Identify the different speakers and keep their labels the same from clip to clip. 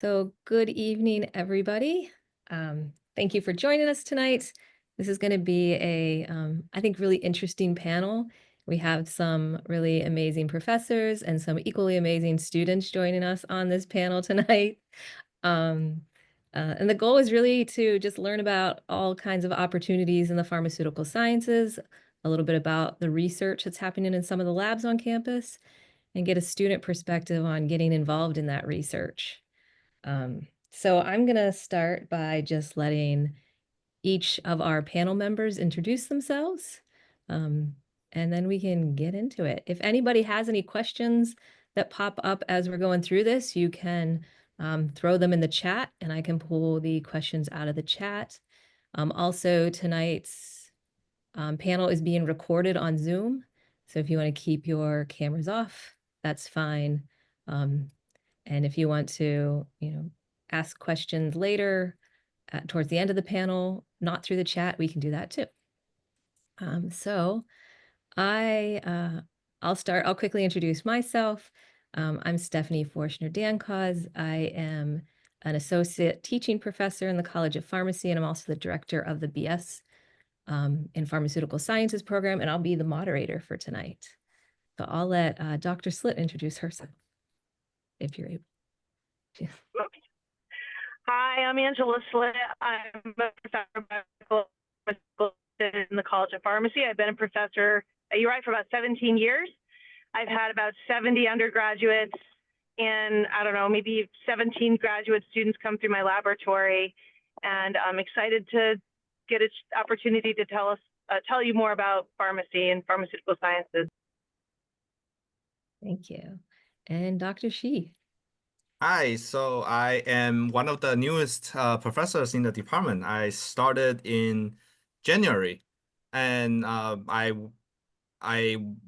Speaker 1: So good evening, everybody. Thank you for joining us tonight. This is going to be a, I think, really interesting panel. We have some really amazing professors and some equally amazing students joining us on this panel tonight. And the goal is really to just learn about all kinds of opportunities in the pharmaceutical sciences, a little bit about the research that's happening in some of the labs on campus, and get a student perspective on getting involved in that research. So I'm going to start by just letting each of our panel members introduce themselves, um, and then we can get into it. If anybody has any questions that pop up as we're going through this, you can throw them in the chat, and I can pull the questions out of the chat. Also, tonight's panel is being recorded on Zoom, so if you want to keep your cameras off, that's fine. And if you want to, ask questions later towards the end of the panel, not through the chat, we can do that too. So I'll start. I'll quickly introduce myself. I'm Stephanie Forschner-Dankos. I am an associate teaching professor in the College of Pharmacy, and I'm also the director of the BS in Pharmaceutical Sciences program, and I'll be the moderator for tonight. So I'll let Dr. Slitt introduce herself, if you're able.
Speaker 2: Hi, I'm Angela Slitt. I'm a professor of medical in the College of Pharmacy. I've been a professor at URI for about 17 years. I've had about 70 undergraduates and I don't know, maybe 17 graduate students come through my laboratory. And I'm excited to get an opportunity to tell you more about pharmacy and pharmaceutical sciences.
Speaker 1: Thank you. And Dr. Shi.
Speaker 3: Hi, so I am one of the newest professors in the department. I started in January, and I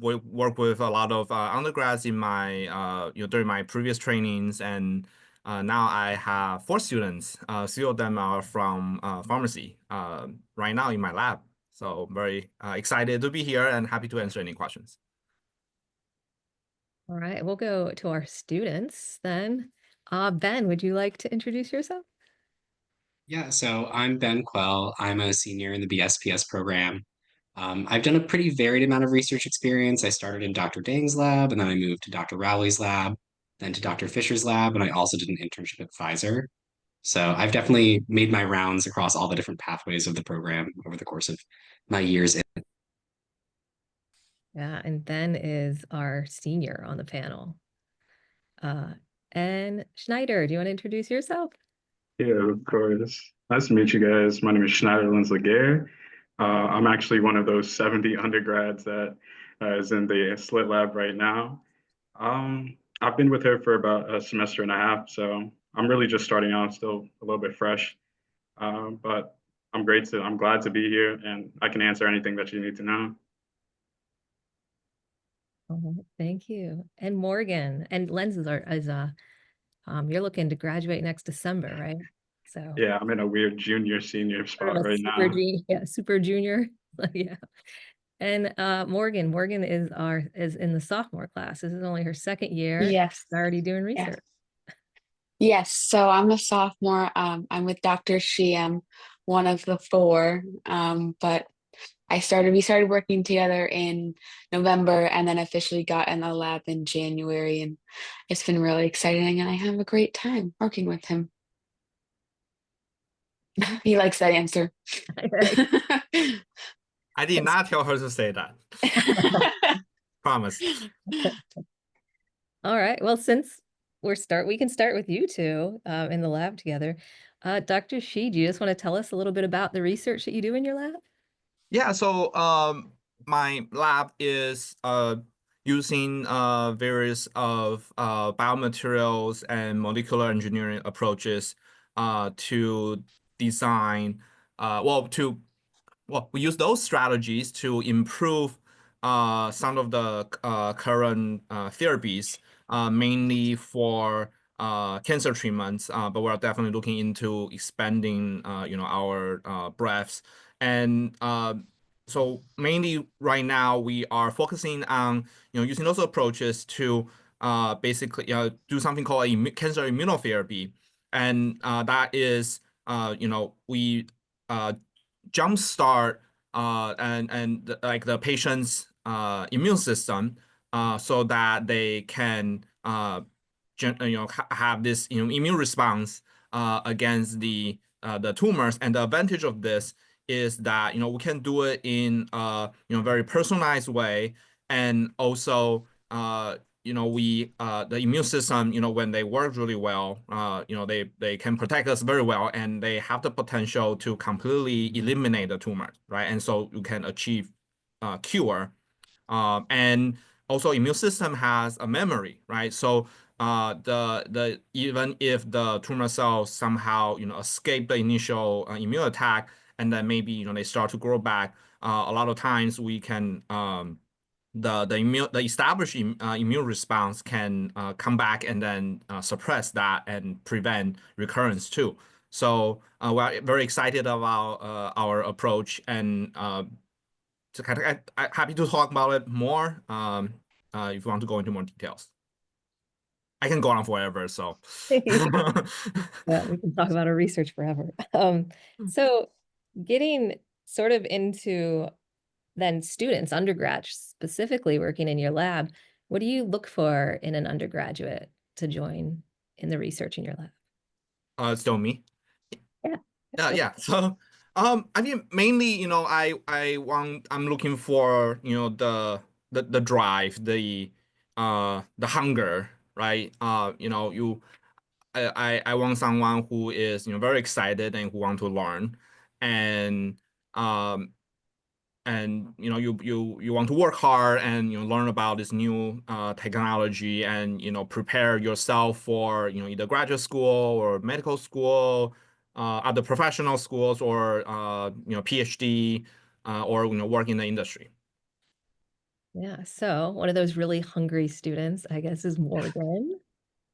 Speaker 3: work with a lot of undergrads in my during my previous trainings, and now I have 4 students. 3 of them are from pharmacy right now in my lab. So very excited to be here and happy to answer any questions.
Speaker 1: All right, we'll go to our students then. Ben, would you like to introduce yourself?
Speaker 4: Yeah, so I'm Ben Quell. I'm a senior in the BSPS program. I've done a pretty varied amount of research experience. I started in Dr. Dang's lab, and then I moved to Dr. Rowley's lab, then to Dr. Fisher's lab, and I also did an internship at Pfizer. So I've definitely made my rounds across all the different pathways of the program over the course of my years.
Speaker 1: Yeah, and Ben is our senior on the panel. And Schneider, do you want to introduce yourself?
Speaker 5: Yeah, of course. Nice to meet you guys. My name is Schneider Lins-Laguerre. I'm actually one of those 70 undergrads that is in the SLIT lab right now. I've been with her for about a semester and a half, so I'm really just starting out, still a little bit fresh. But I'm glad to be here, and I can answer anything that you need to know.
Speaker 1: Thank you. And Morgan, and Lenses you're looking to graduate next December, right? So
Speaker 5: yeah, I'm in a weird junior senior spot right now.
Speaker 1: Super junior. Yeah. And Morgan is in the sophomore class. This is only her second year.
Speaker 6: Yes.
Speaker 1: She's already doing research.
Speaker 6: Yes. So I'm a sophomore. I'm with Dr. Shi. I'm one of the 4. But we started working together in November and then officially got in the lab in January. And it's been really exciting and I have a great time working with him. He likes that answer.
Speaker 3: I did not tell her to say that. Promise.
Speaker 1: All right. Well, since we can start with you two in the lab together. Dr. Shi, do you just want to tell us a little bit about the research that you do in your lab?
Speaker 3: Yeah, so my lab is using various of biomaterials and molecular engineering approaches to design, we use those strategies to improve some of the current therapies, mainly for cancer treatments, but we're definitely looking into expanding, our breadths. And so mainly right now we are focusing on, using those approaches to basically do something called a cancer immunotherapy. and that is we jumpstart like the patient's immune system so that they can have this immune response against the tumors. And the advantage of this is that we can do it in very personalized way, and also we the immune system when they work really well, they can protect us very well, and they have the potential to completely eliminate the tumor, right? And so you can achieve cure. And also immune system has a memory, right? So the even if the tumor cells somehow escape the initial immune attack, and then maybe they start to grow back, a lot of times we can the established immune response can come back and then suppress that and prevent recurrence too. So we're very excited about our approach, and to kind of happy to talk about it more if you want to go into more details. I can go on forever, so.
Speaker 1: Yeah, we can talk about our research forever. So getting sort of into then students, undergrads specifically working in your lab, what do you look for in an undergraduate to join in the research in your lab?
Speaker 3: Still me.
Speaker 1: Yeah.
Speaker 3: Yeah. So, I mean, mainly, I'm looking for, the drive, the hunger, right? I want someone who is, very excited and who want to learn, and you want to work hard and learn about this new technology, and prepare yourself for either graduate school or medical school, other professional schools, or PhD, or work in the industry.
Speaker 1: Yeah. So one of those really hungry students, I guess, is Morgan.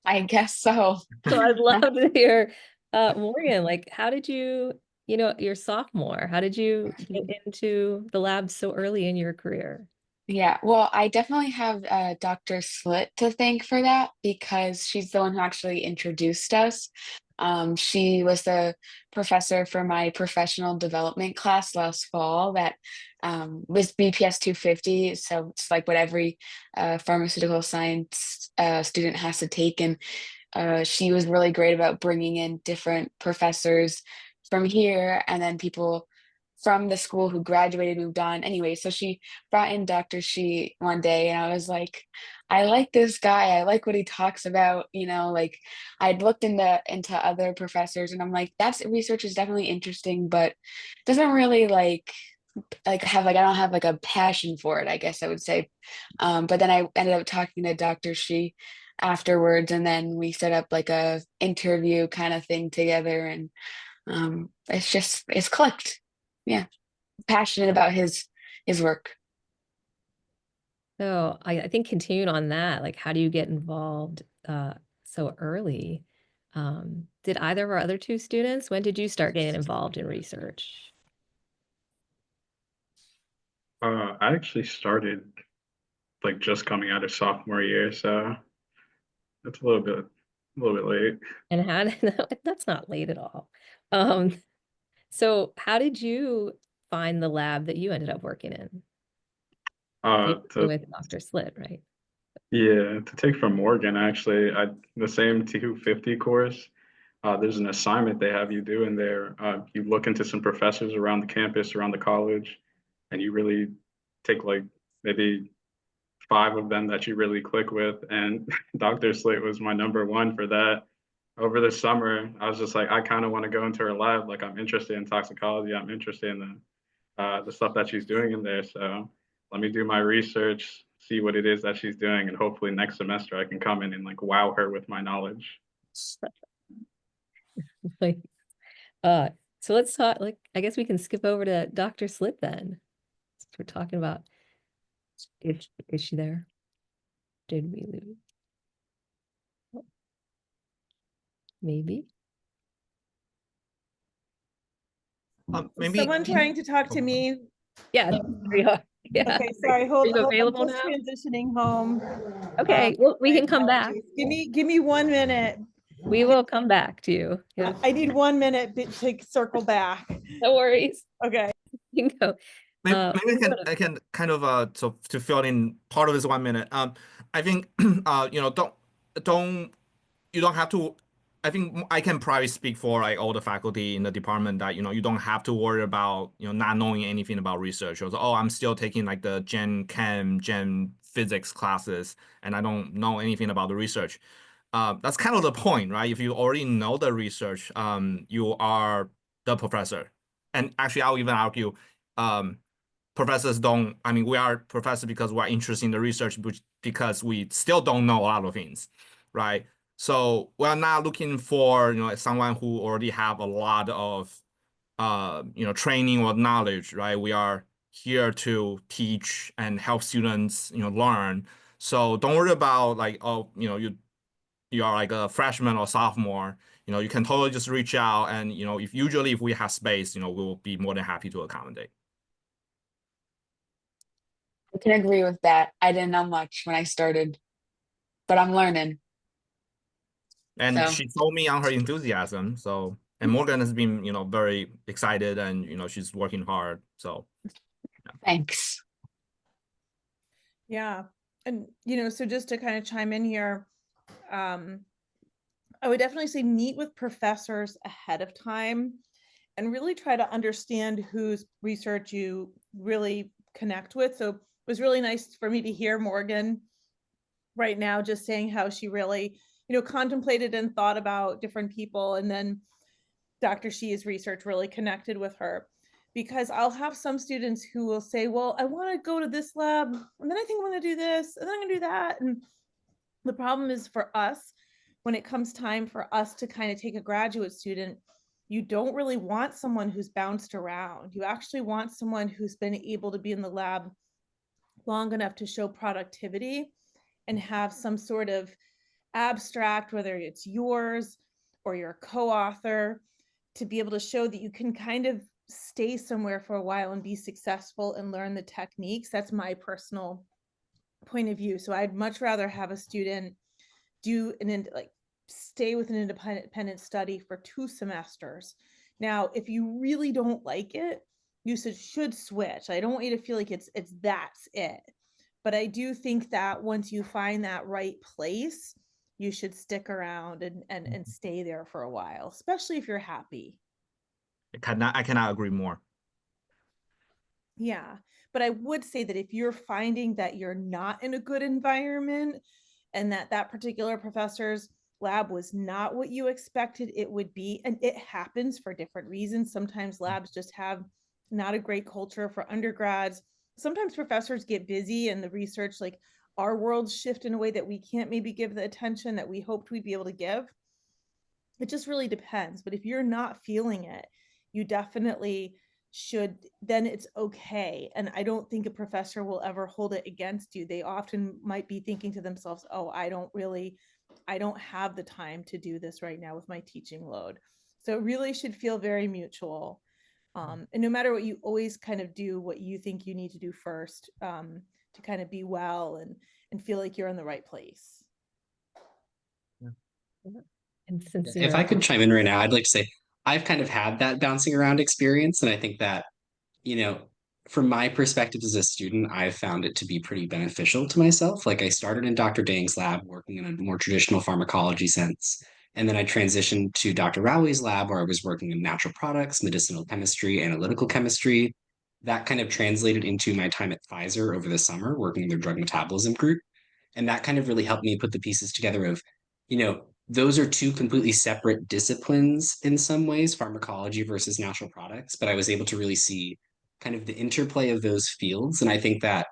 Speaker 6: I guess so.
Speaker 1: So I'd love to hear, Morgan, like, how did you, you're sophomore, how did you get into the lab so early in your career?
Speaker 6: Yeah, well, I definitely have Dr. Slit to thank for that because she's the one who actually introduced us. She was the professor for my professional development class last fall that was BPS 250. So it's like what every pharmaceutical science student has to take. And she was really great about bringing in different professors from here and then people from the school who graduated, moved on. Anyway, so she brought in Dr. Shi one day, and I was like, I like this guy. I like what he talks about. Like I'd looked into other professors, and I'm like, that's research is definitely interesting, but doesn't really like have I don't have like a passion for it, I guess I would say. But then I ended up talking to Dr. Shi afterwards, and then we set up like a interview kind of thing together, and it's clicked. Yeah, passionate about his work.
Speaker 1: So I think continuing on that, like, how do you get involved so early? Did either of our other two students, when did you start getting involved in research?
Speaker 5: I actually started like just coming out of sophomore year, so it's a little bit late.
Speaker 1: And how did, that's not late at all. So how did you find the lab that you ended up working in? With Dr. Slit, right?
Speaker 5: Yeah, to take from Morgan, actually, the same 250 course. There's an assignment they have you do in there. You look into some professors around the campus, around the college, and you really take like maybe 5 of them that you really click with. And Dr. Slate was my number one for that. Over the summer, I was just like, I kind of want to go into her lab. Like, I'm interested in toxicology. I'm interested in the stuff that she's doing in there. So let me do my research, see what it is that she's doing, and hopefully next semester I can come in and like wow her with my knowledge.
Speaker 1: Like, so let's talk, like, I guess we can skip over to Dr. Slit then. We're talking about, is she there? Did we lose? Maybe.
Speaker 3: Maybe
Speaker 7: Someone trying to talk to me.
Speaker 1: Yeah, there we are. Yeah.
Speaker 7: Okay, sorry. Hold
Speaker 1: Are you
Speaker 7: on.
Speaker 1: available
Speaker 7: I'm just
Speaker 1: now?
Speaker 7: transitioning home.
Speaker 1: Okay, well, we
Speaker 7: my
Speaker 1: can come back.
Speaker 7: apologies. Give me 1 minute.
Speaker 1: We will come back to you. Yeah,
Speaker 7: I need 1 minute to circle back.
Speaker 1: no worries.
Speaker 7: Okay.
Speaker 1: You can go.
Speaker 3: Maybe,
Speaker 1: We'll go
Speaker 3: I can kind of so to fill in part of this 1 minute. I think you know don't you don't have to. I think I can probably speak for like all the faculty in the department that you don't have to worry about not knowing anything about research. Or so, oh, I'm still taking like the Gen Chem, Gen Physics classes, and I don't know anything about the research. That's kind of the point, right? If you already know the research, you are the professor. And actually, I'll even argue, professors don't. I mean, we are professors because we're interested in the research, because we still don't know a lot of things, right? So we're not looking for someone who already have a lot of training or knowledge, right? We are here to teach and help students learn. So don't worry about like, oh, you are like a freshman or sophomore, you can totally just reach out, and if we have space, we will be more than happy to accommodate.
Speaker 6: I can agree with that. I didn't know much when I started, but I'm learning.
Speaker 3: And
Speaker 6: So.
Speaker 3: she told me on her enthusiasm. So, and Morgan has been, very excited, and she's working hard. So, yeah.
Speaker 6: Thanks.
Speaker 7: Yeah. And, so just to kind of chime in here, I would definitely say meet with professors ahead of time and really try to understand whose research you really connect with. So it was really nice for me to hear Morgan right now just saying how she really, contemplated and thought about different people. And then Dr. Shi's research really connected with her. Because I'll have some students who will say, well, I want to go to this lab, and then I think I'm going to do this, and then I'm going to do that. And the problem is for us, when it comes time for us to kind of take a graduate student, you don't really want someone who's bounced around. You actually want someone who's been able to be in the lab long enough to show productivity and have some sort of abstract, whether it's yours or your co-author, to be able to show that you can kind of stay somewhere for a while and be successful and learn the techniques. That's my personal point of view. So I'd much rather have a student do stay with an independent study for 2 semesters. Now, if you really don't like it, you should switch. I don't want you to feel like that's it. But I do think that once you find that right place, you should stick around and stay there for a while, especially if you're happy.
Speaker 3: I cannot agree more.
Speaker 7: Yeah, but I would say that if you're finding that you're not in a good environment and that particular professor's lab was not what you expected it would be, and it happens for different reasons. Sometimes labs just have not a great culture for undergrads. Sometimes professors get busy and the research, like our worlds shift in a way that we can't maybe give the attention that we hoped we'd be able to give. It just really depends. But if you're not feeling it, you definitely should, then it's okay. And I don't think a professor will ever hold it against you. They often might be thinking to themselves, oh, I don't have the time to do this right now with my teaching load. So it really should feel very mutual. And no matter what, you always kind of do what you think you need to do first, to kind of be well and feel like you're in the right place.
Speaker 1: And sincere.
Speaker 4: If I could chime in right now, I'd like to say I've kind of had that bouncing around experience. And I think that, from my perspective as a student, I've found it to be pretty beneficial to myself. Like I started in Dr. Dang's lab working in a more traditional pharmacology sense. And then I transitioned to Dr. Rowley's lab where I was working in natural products, medicinal chemistry, analytical chemistry. That kind of translated into my time at Pfizer over the summer, working in their drug metabolism group. And that kind of really helped me put the pieces together of, those are 2 completely separate disciplines in some ways, pharmacology versus natural products. But I was able to really see kind of the interplay of those fields. And I think that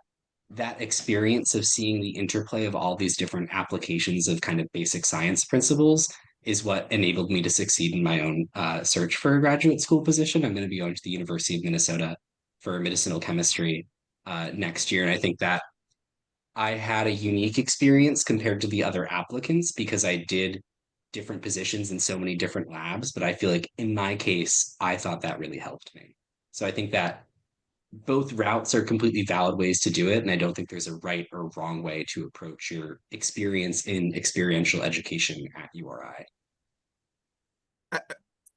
Speaker 4: experience of seeing the interplay of all these different applications of kind of basic science principles is what enabled me to succeed in my own search for a graduate school position. I'm going to be going to the University of Minnesota for medicinal chemistry next year. And I think that I had a unique experience compared to the other applicants because I did different positions in so many different labs. But I feel like in my case, I thought that really helped me. So I think that both routes are completely valid ways to do it. And I don't think there's a right or wrong way to approach your experience in experiential education at URI.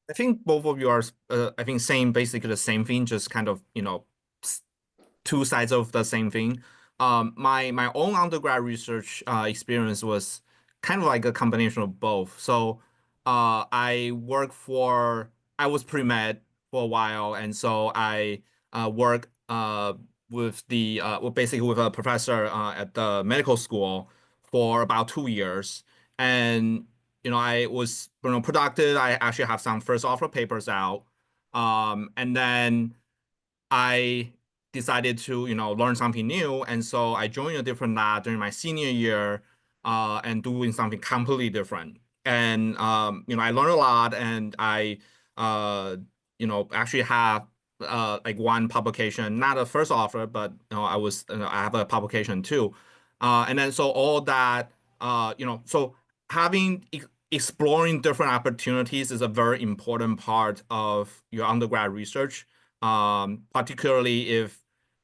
Speaker 3: I think both of you are, I think basically the same thing, just kind of, two sides of the same thing. My own undergrad research experience was kind of like a combination of both. So I was pre-med for a while, and so I worked basically with a professor at the medical school for about 2 years. And I was productive. I actually have some first author papers out. And then I decided to, learn something new. And so I joined a different lab during my senior year, and doing something completely different. And, I learned a lot, and I, actually have, like one publication, not a first author, but, I have a publication too. And then so all that, so having, exploring different opportunities is a very important part of your undergrad research, particularly if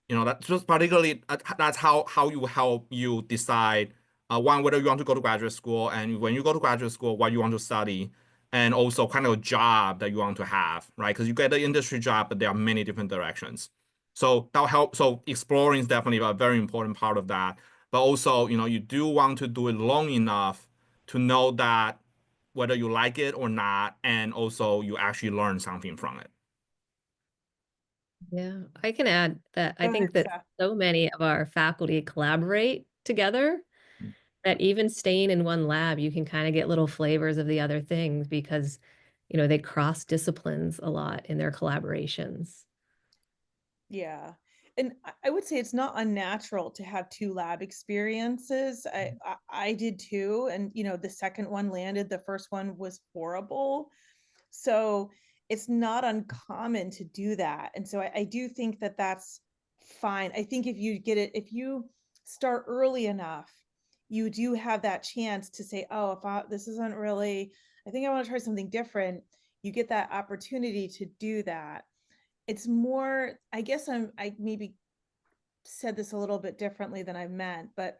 Speaker 3: that's just particularly that's how you help you decide, one, whether you want to go to graduate school, and when you go to graduate school, what you want to study, and also kind of a job that you want to have, right? Because you get the industry job, but there are many different directions. So that'll help. So exploring is definitely a very important part of that. But also, you do want to do it long enough to know that whether you like it or not, and also you actually learn something from it.
Speaker 1: Yeah, I can add that I
Speaker 7: Go ahead,
Speaker 1: think that
Speaker 7: Steph.
Speaker 1: so many of our faculty collaborate together that even staying in one lab, you can kind of get little flavors of the other things because, they cross disciplines a lot in their collaborations.
Speaker 7: Yeah. And I would say it's not unnatural to have two lab experiences. I did too. And, the second one landed, the first one was horrible. So it's not uncommon to do that. And so I do think that that's fine. I think if you start early enough, you do have that chance to say, oh, this isn't really, I think I want to try something different. You get that opportunity to do that. It's more, I guess I maybe said this a little bit differently than I meant, but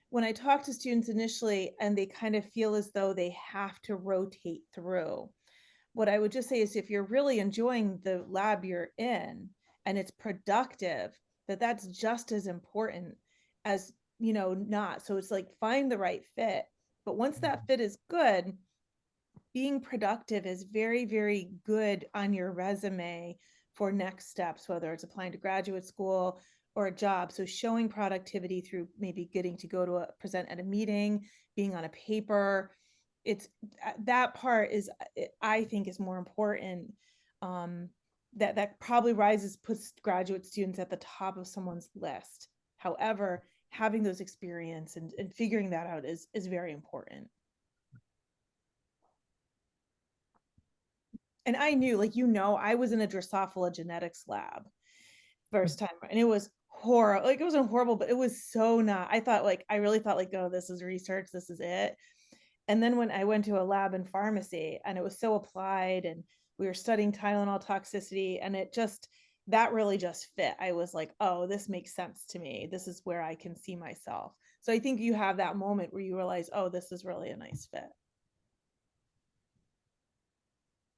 Speaker 7: when I talk to students initially and they kind of feel as though they have to rotate through, what I would just say is if you're really enjoying the lab you're in and it's productive, that's just as important as, not. So it's like find the right fit. But once that fit is good, being productive is very, very good on your resume for next steps, whether it's applying to graduate school or a job. So showing productivity through maybe getting to go to present at a meeting, being on a paper, it's that part is, I think, is more important. That probably puts graduate students at the top of someone's list. However, having those experience and figuring that out is very important. And I knew, like, I was in a Drosophila genetics lab first time, and it was horrible. Like, it wasn't horrible, but it was so not. I really thought, like, oh, this is research, this is it. And then when I went to a lab in pharmacy, and it was so applied, and we were studying Tylenol toxicity, and that really just fit. I was like, oh, this makes sense to me. This is where I can see myself. So I think you have that moment where you realize, oh, this is really a nice fit.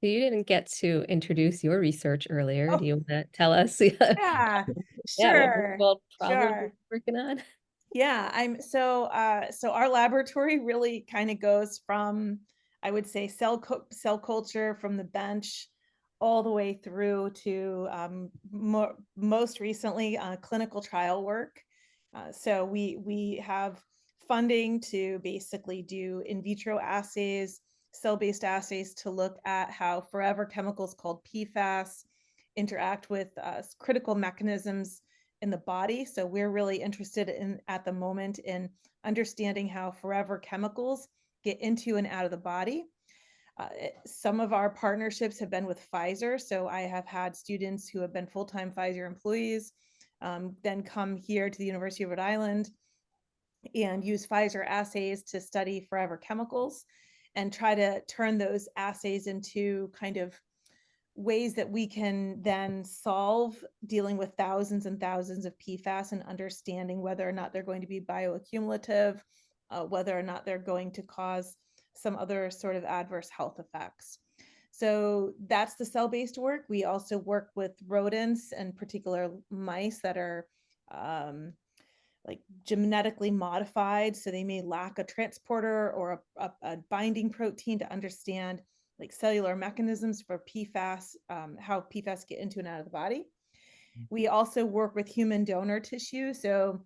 Speaker 1: You didn't get to introduce your research earlier.
Speaker 7: Oh.
Speaker 1: Do you want to tell us?
Speaker 7: Yeah,
Speaker 1: What
Speaker 7: sure.
Speaker 1: we'll probably
Speaker 7: Sure.
Speaker 1: be working on?
Speaker 7: Yeah, so our laboratory really kind of goes from, I would say, cell culture from the bench all the way through to most recently clinical trial work. So we have funding to basically do in vitro assays, cell-based assays to look at how forever chemicals called PFAS interact with critical mechanisms in the body. So we're really interested in, at the moment, in understanding how forever chemicals get into and out of the body. Some of our partnerships have been with Pfizer. So I have had students who have been full-time Pfizer employees, then come here to the University of Rhode Island and use Pfizer assays to study forever chemicals and try to turn those assays into kind of ways that we can then solve dealing with thousands and thousands of PFAS and understanding whether or not they're going to be bioaccumulative, whether or not they're going to cause some other sort of adverse health effects. So that's the cell-based work. We also work with rodents, and particular mice that are like genetically modified. So they may lack a transporter or a binding protein to understand like cellular mechanisms for PFAS, how PFAS get into and out of the body. We also work with human donor tissue. So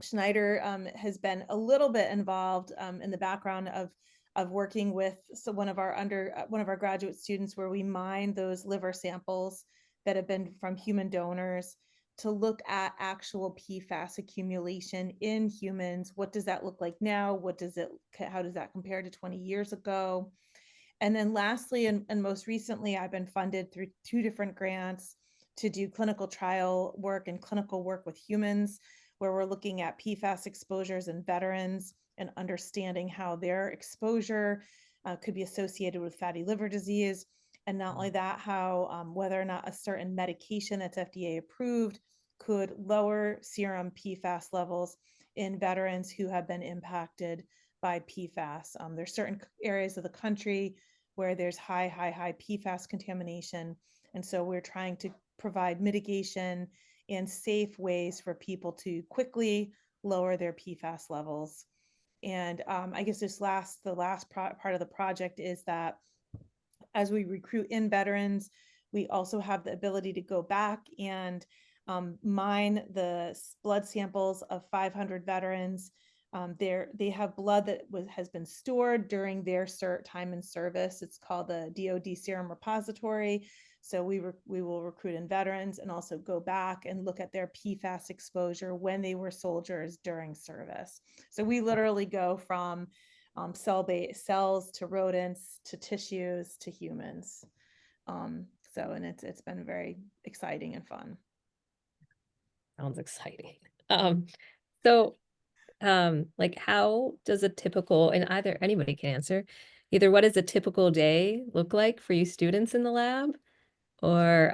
Speaker 7: Schneider has been a little bit involved in the background of working with one of our graduate students, where we mine those liver samples that have been from human donors to look at actual PFAS accumulation in humans. What does that look like now? How does that compare to 20 years ago? And then lastly, and most recently, I've been funded through 2 different grants to do clinical trial work and clinical work with humans, where we're looking at PFAS exposures in veterans and understanding how their exposure could be associated with fatty liver disease. And not only that, how whether or not a certain medication that's FDA approved could lower serum PFAS levels in veterans who have been impacted by PFAS. There's certain areas of the country where there's high PFAS contamination. And so we're trying to provide mitigation and safe ways for people to quickly lower their PFAS levels. And I guess the last part of the project is that as we recruit in veterans, we also have the ability to go back and mine the blood samples of 500 veterans. They have blood that has been stored during their time in service. It's called the DoD Serum Repository. So we will recruit in veterans and also go back and look at their PFAS exposure when they were soldiers during service. So we literally go from cells to rodents to tissues to humans. And it's been very exciting and fun.
Speaker 1: Sounds exciting. So like how does a typical, and either anybody can answer, either what does a typical day look like for you students in the lab, or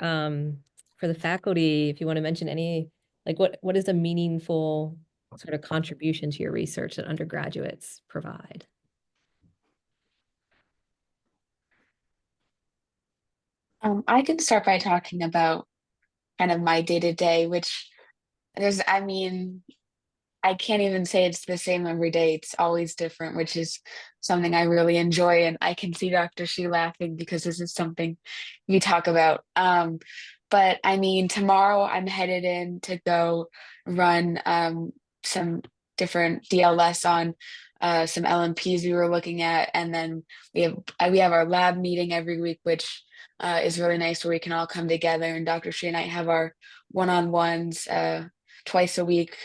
Speaker 1: for the faculty, if you want to mention any, like what is a meaningful sort of contribution to your research that undergraduates provide?
Speaker 6: I can start by talking about kind of my day-to-day, which I mean, I can't even say it's the same every day. It's always different, which is something I really enjoy. And I can see Dr. Shi laughing because this is something we talk about. But I mean, tomorrow I'm headed in to go run some different DLS on some LMPs we were looking at. And then we have our lab meeting every week, which is really nice, where we can all come together. And Dr. Shi and I have our one-on-ones twice a week.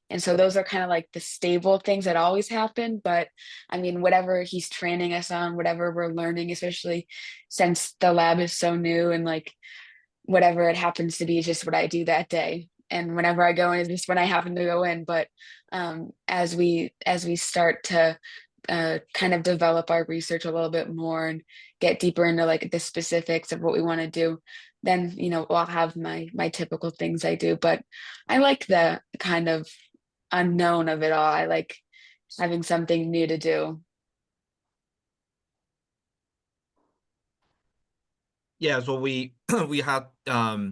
Speaker 6: And so those are kind of like the stable things that always happen. But I mean, whatever he's training us on, whatever we're learning, especially since the lab is so new, and like whatever it happens to be is just what I do that day. And whenever I go in is just when I happen to go in. But as we start to kind of develop our research a little bit more and get deeper into like the specifics of what we want to do, then I'll have my typical things I do. But I like the kind of unknown of it all. I like having something new to do.
Speaker 3: Yeah, so we we had so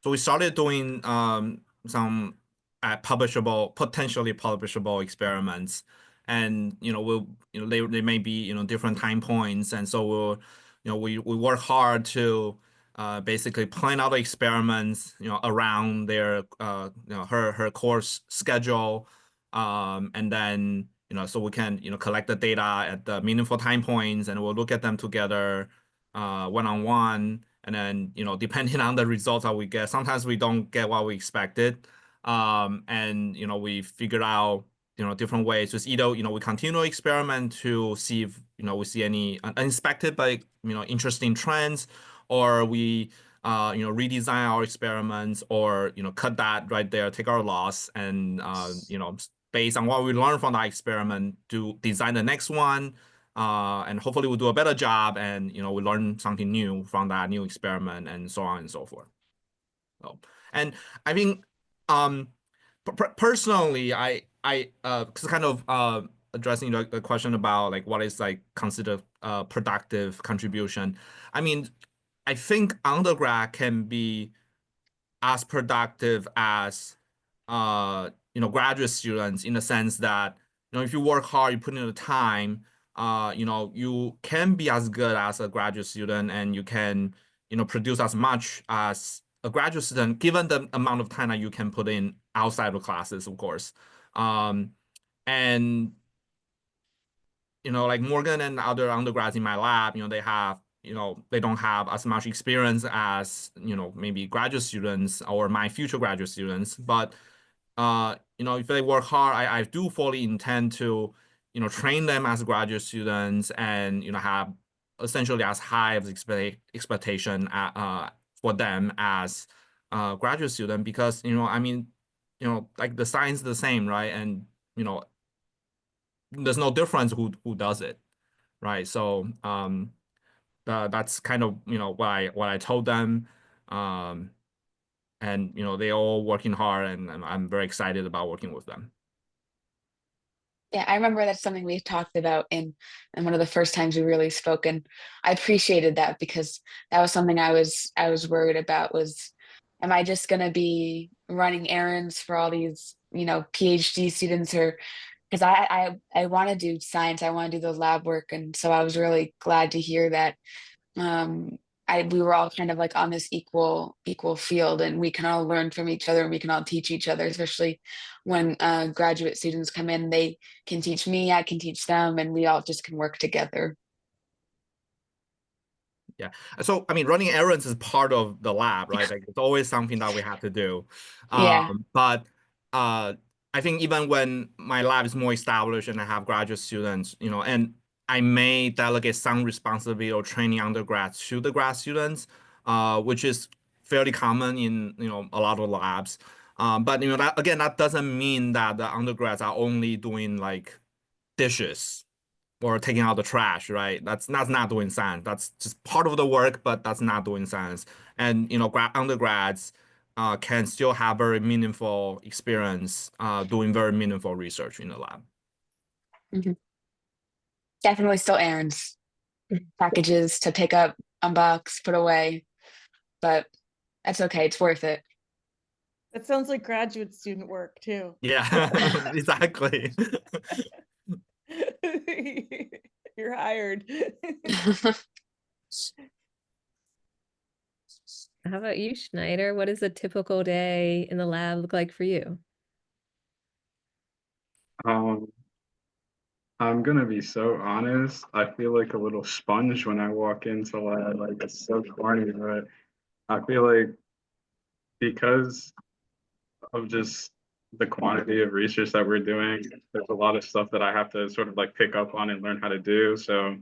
Speaker 3: we started doing some potentially publishable experiments, and they may be different time points, and so we work hard to basically plan out the experiments around their her course schedule, and then so we can collect the data at the meaningful time points, and we'll look at them together one-on-one. And then depending on the results that we get, sometimes we don't get what we expected, and we figured out different ways. Just either we continue to experiment to see if we see any unexpected but interesting trends, or we redesign our experiments, or cut that right there, take our loss, and based on what we learned from that experiment, to design the next one, and hopefully we'll do a better job, and we learn something new from that new experiment, and so on and so forth. So, and I think personally, I kind of addressing the question about like what is like considered productive contribution. I mean, I think undergrad can be as productive as graduate students, in the sense that if you work hard, you put in the time, you can be as good as a graduate student, and you can produce as much as a graduate student given the amount of time that you can put in outside of classes, of course. And like Morgan and other undergrads in my lab, they have, they don't have as much experience as, maybe graduate students or my future graduate students. But, if they work hard, I do fully intend to, train them as graduate students and, have essentially as high of expectation for them as graduate student, because, I mean, like the science is the same, right? And, there's no difference who does it, right? So that's kind of what I told them, and they all working hard, and I'm very excited about working with them.
Speaker 6: Yeah, I remember that's something we talked about in one of the first times we really spoke, and I appreciated that because that was something I was worried about was, am I just going to be running errands for all these PhD students, or because I want to do science, I want to do the lab work, and so I was really glad to hear that we were all kind of like on this equal field, and we can all learn from each other and we can all teach each other, especially when graduate students come in. They can teach me, I can teach them, and we all just can work together.
Speaker 3: Yeah. So, I mean, running errands is part of the lab, right? Like it's always something that we have to do.
Speaker 6: Yeah.
Speaker 3: But I think even when my lab is more established and I have graduate students, and I may delegate some responsibility or training undergrads to the grad students, which is fairly common in, a lot of labs. But, that doesn't mean that the undergrads are only doing like dishes or taking out the trash, right? That's not doing science. That's just part of the work, but that's not doing science. And undergrads can still have very meaningful experience doing very meaningful research in the lab.
Speaker 6: Mm-hmm. Definitely still errands, packages to pick up, unbox, put away, but that's okay. It's worth it.
Speaker 7: That sounds like graduate student work too.
Speaker 3: Yeah, exactly.
Speaker 7: You're hired.
Speaker 1: How about you, Schneider? What does a typical day in the lab look like for you?
Speaker 5: I'm gonna be so honest. I feel like a little sponge when I walk into lab. Like it's so corny, but I feel like because of just the quantity of research that we're doing, there's a lot of stuff that I have to sort of like pick up on and learn how to do. So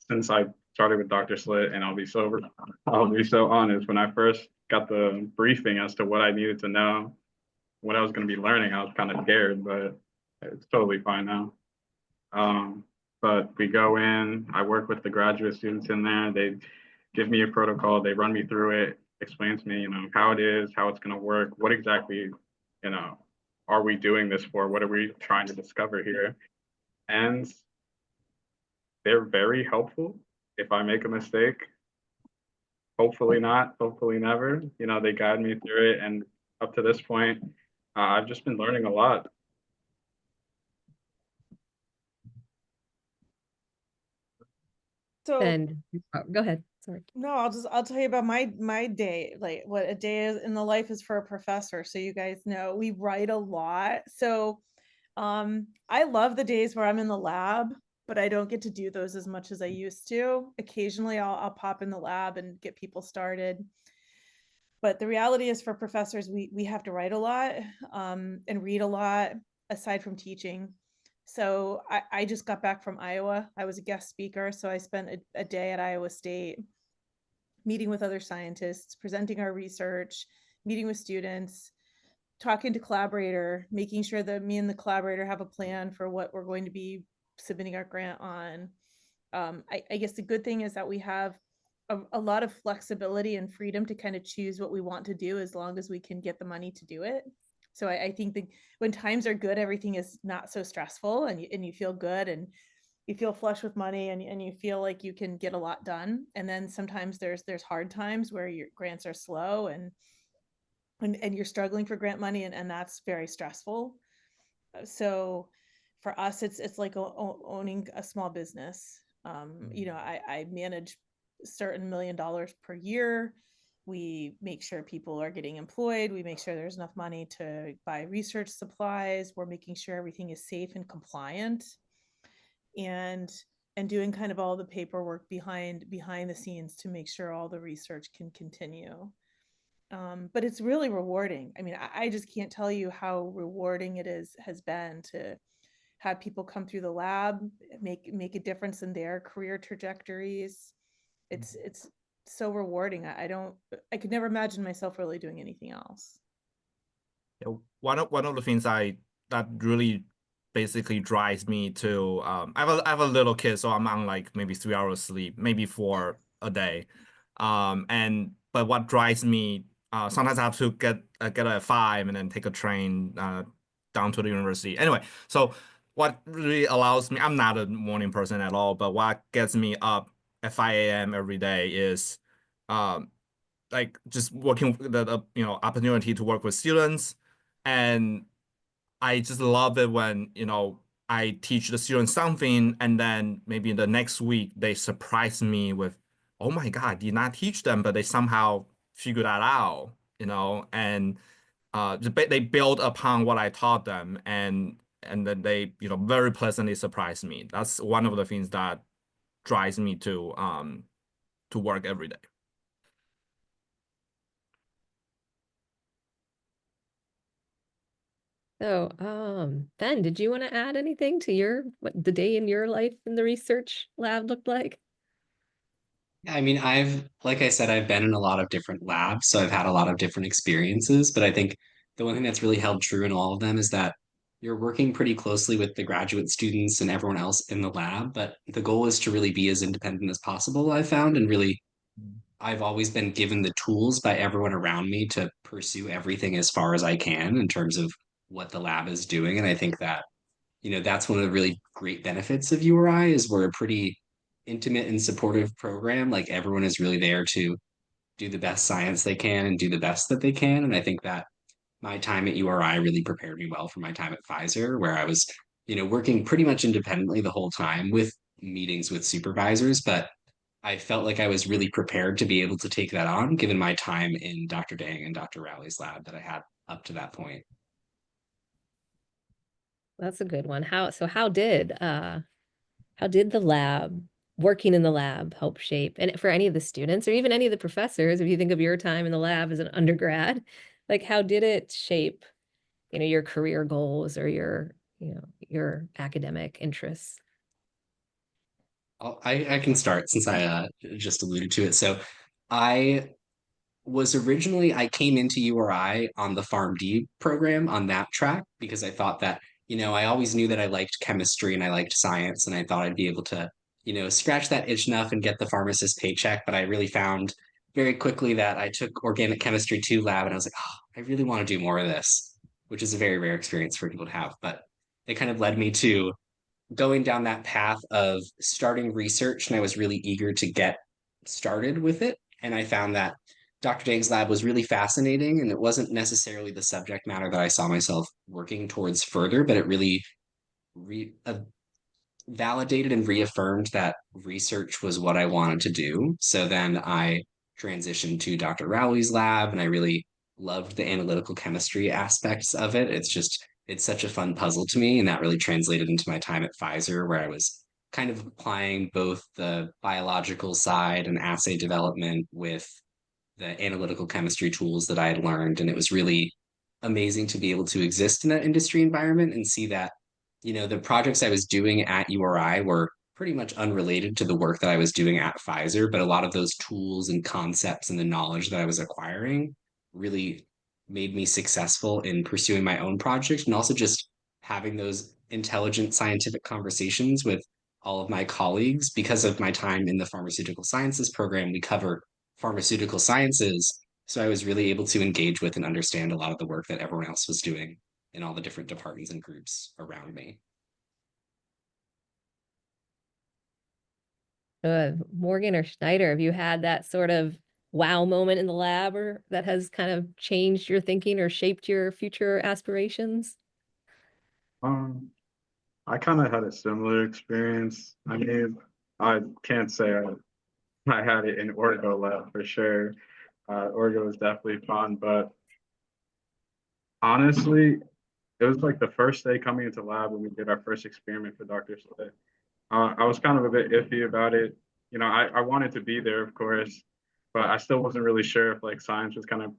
Speaker 5: since I started with Dr. Slit, and I'll be so honest, when I first got the briefing as to what I needed to know, what I was going to be learning, I was kind of scared, but it's totally fine now. But we go in, I work with the graduate students in there. They give me a protocol, they run me through it, explain to me, how it is, how it's going to work, what exactly, are we doing this for? What are we trying to discover here? And they're very helpful. If I make a mistake, hopefully not, hopefully never, they guide me through it. And up to this point, I've just been learning a lot.
Speaker 7: So
Speaker 1: And go ahead. Sorry.
Speaker 7: no, I'll tell you about my day, like what a day is in the life is for a professor. So you guys know we write a lot. So I love the days where I'm in the lab, but I don't get to do those as much as I used to. Occasionally I'll pop in the lab and get people started. But the reality is for professors, we have to write a lot and read a lot aside from teaching. So I just got back from Iowa. I was a guest speaker. So I spent a day at Iowa State meeting with other scientists, presenting our research, meeting with students, talking to collaborator, making sure that me and the collaborator have a plan for what we're going to be submitting our grant on. I guess the good thing is that we have a lot of flexibility and freedom to kind of choose what we want to do as long as we can get the money to do it. So I think that when times are good, everything is not so stressful, and you feel good, and you feel flush with money, and you feel like you can get a lot done. And then sometimes there's hard times where your grants are slow, and you're struggling for grant money, and that's very stressful. So for us, it's like owning a small business. You know, I manage certain $1 million per year. We make sure people are getting employed. We make sure there's enough money to buy research supplies. We're making sure everything is safe and compliant, and doing kind of all the paperwork behind the scenes to make sure all the research can continue. But it's really rewarding. I mean, I just can't tell you how rewarding has been to have people come through the lab, make a difference in their career trajectories. It's so rewarding. I could never imagine myself really doing anything else.
Speaker 3: Yeah, one of the things that really basically drives me to I have a little kid, so I'm on like maybe 3 hours sleep, maybe 4 a day. But what drives me, sometimes I have to get up at 5 and then take a train down to the university. Anyway, so what really allows me, I'm not a morning person at all, but what gets me up at 5 a.m. every day is like just working the opportunity to work with students. And I just love it when, I teach the students something and then maybe the next week they surprise me with, oh my God, I did not teach them, but they somehow figure that out, and they build upon what I taught them, and then they, very pleasantly surprise me. That's one of the things that drives me to work every day.
Speaker 1: So, Ben, did you want to add anything to what the day in your life in the research lab looked like?
Speaker 4: I mean, like I said, I've been in a lot of different labs, so I've had a lot of different experiences. But I think the one thing that's really held true in all of them is that you're working pretty closely with the graduate students and everyone else in the lab. But the goal is to really be as independent as possible, I've found. And really, I've always been given the tools by everyone around me to pursue everything as far as I can in terms of what the lab is doing. And I think that that's one of the really great benefits of URI is we're a pretty intimate and supportive program. Like everyone is really there to do the best science they can and do the best that they can. And I think that my time at URI really prepared me well for my time at Pfizer, where I was, working pretty much independently the whole time with meetings with supervisors. But I felt like I was really prepared to be able to take that on, given my time in Dr. Dang and Dr. Rowley's lab that I had up to that point.
Speaker 1: That's a good one. How did the lab, working in the lab, help shape, and for any of the students or even any of the professors, if you think of your time in the lab as an undergrad, like how did it shape, your career goals or your academic interests?
Speaker 4: I can start since I just alluded to it. So I I came into URI on the PharmD program on that track because I thought that, I always knew that I liked chemistry and I liked science, and I thought I'd be able to, scratch that itch enough and get the pharmacist paycheck. But I really found very quickly that I took organic chemistry 2 lab and I was like, oh, I really want to do more of this, which is a very rare experience for people to have. But it kind of led me to going down that path of starting research, and I was really eager to get started with it. And I found that Dr. Dang's lab was really fascinating, and it wasn't necessarily the subject matter that I saw myself working towards further, but it really validated and reaffirmed that research was what I wanted to do. So then I transitioned to Dr. Rowley's lab, and I really loved the analytical chemistry aspects of it. It's such a fun puzzle to me. And that really translated into my time at Pfizer, where I was kind of applying both the biological side and assay development with the analytical chemistry tools that I had learned. And it was really amazing to be able to exist in that industry environment and see that, the projects I was doing at URI were pretty much unrelated to the work that I was doing at Pfizer, but a lot of those tools and concepts and the knowledge that I was acquiring really made me successful in pursuing my own project and also just having those intelligent scientific conversations with all of my colleagues. Because of my time in the pharmaceutical sciences program, we cover pharmaceutical sciences. So I was really able to engage with and understand a lot of the work that everyone else was doing in all the different departments and groups around me.
Speaker 1: Morgan or Schneider, have you had that sort of wow moment in the lab or that has kind of changed your thinking or shaped your future aspirations?
Speaker 5: Um, I kind of had a similar experience. I mean, I can't say I had it in ortho lab for sure. Orgo was definitely fun, but honestly, it was like the first day coming into lab when we did our first experiment for Dr. Slay. I was kind of a bit iffy about it. You know, I wanted to be there, of course, but I still wasn't really sure if like science was kind of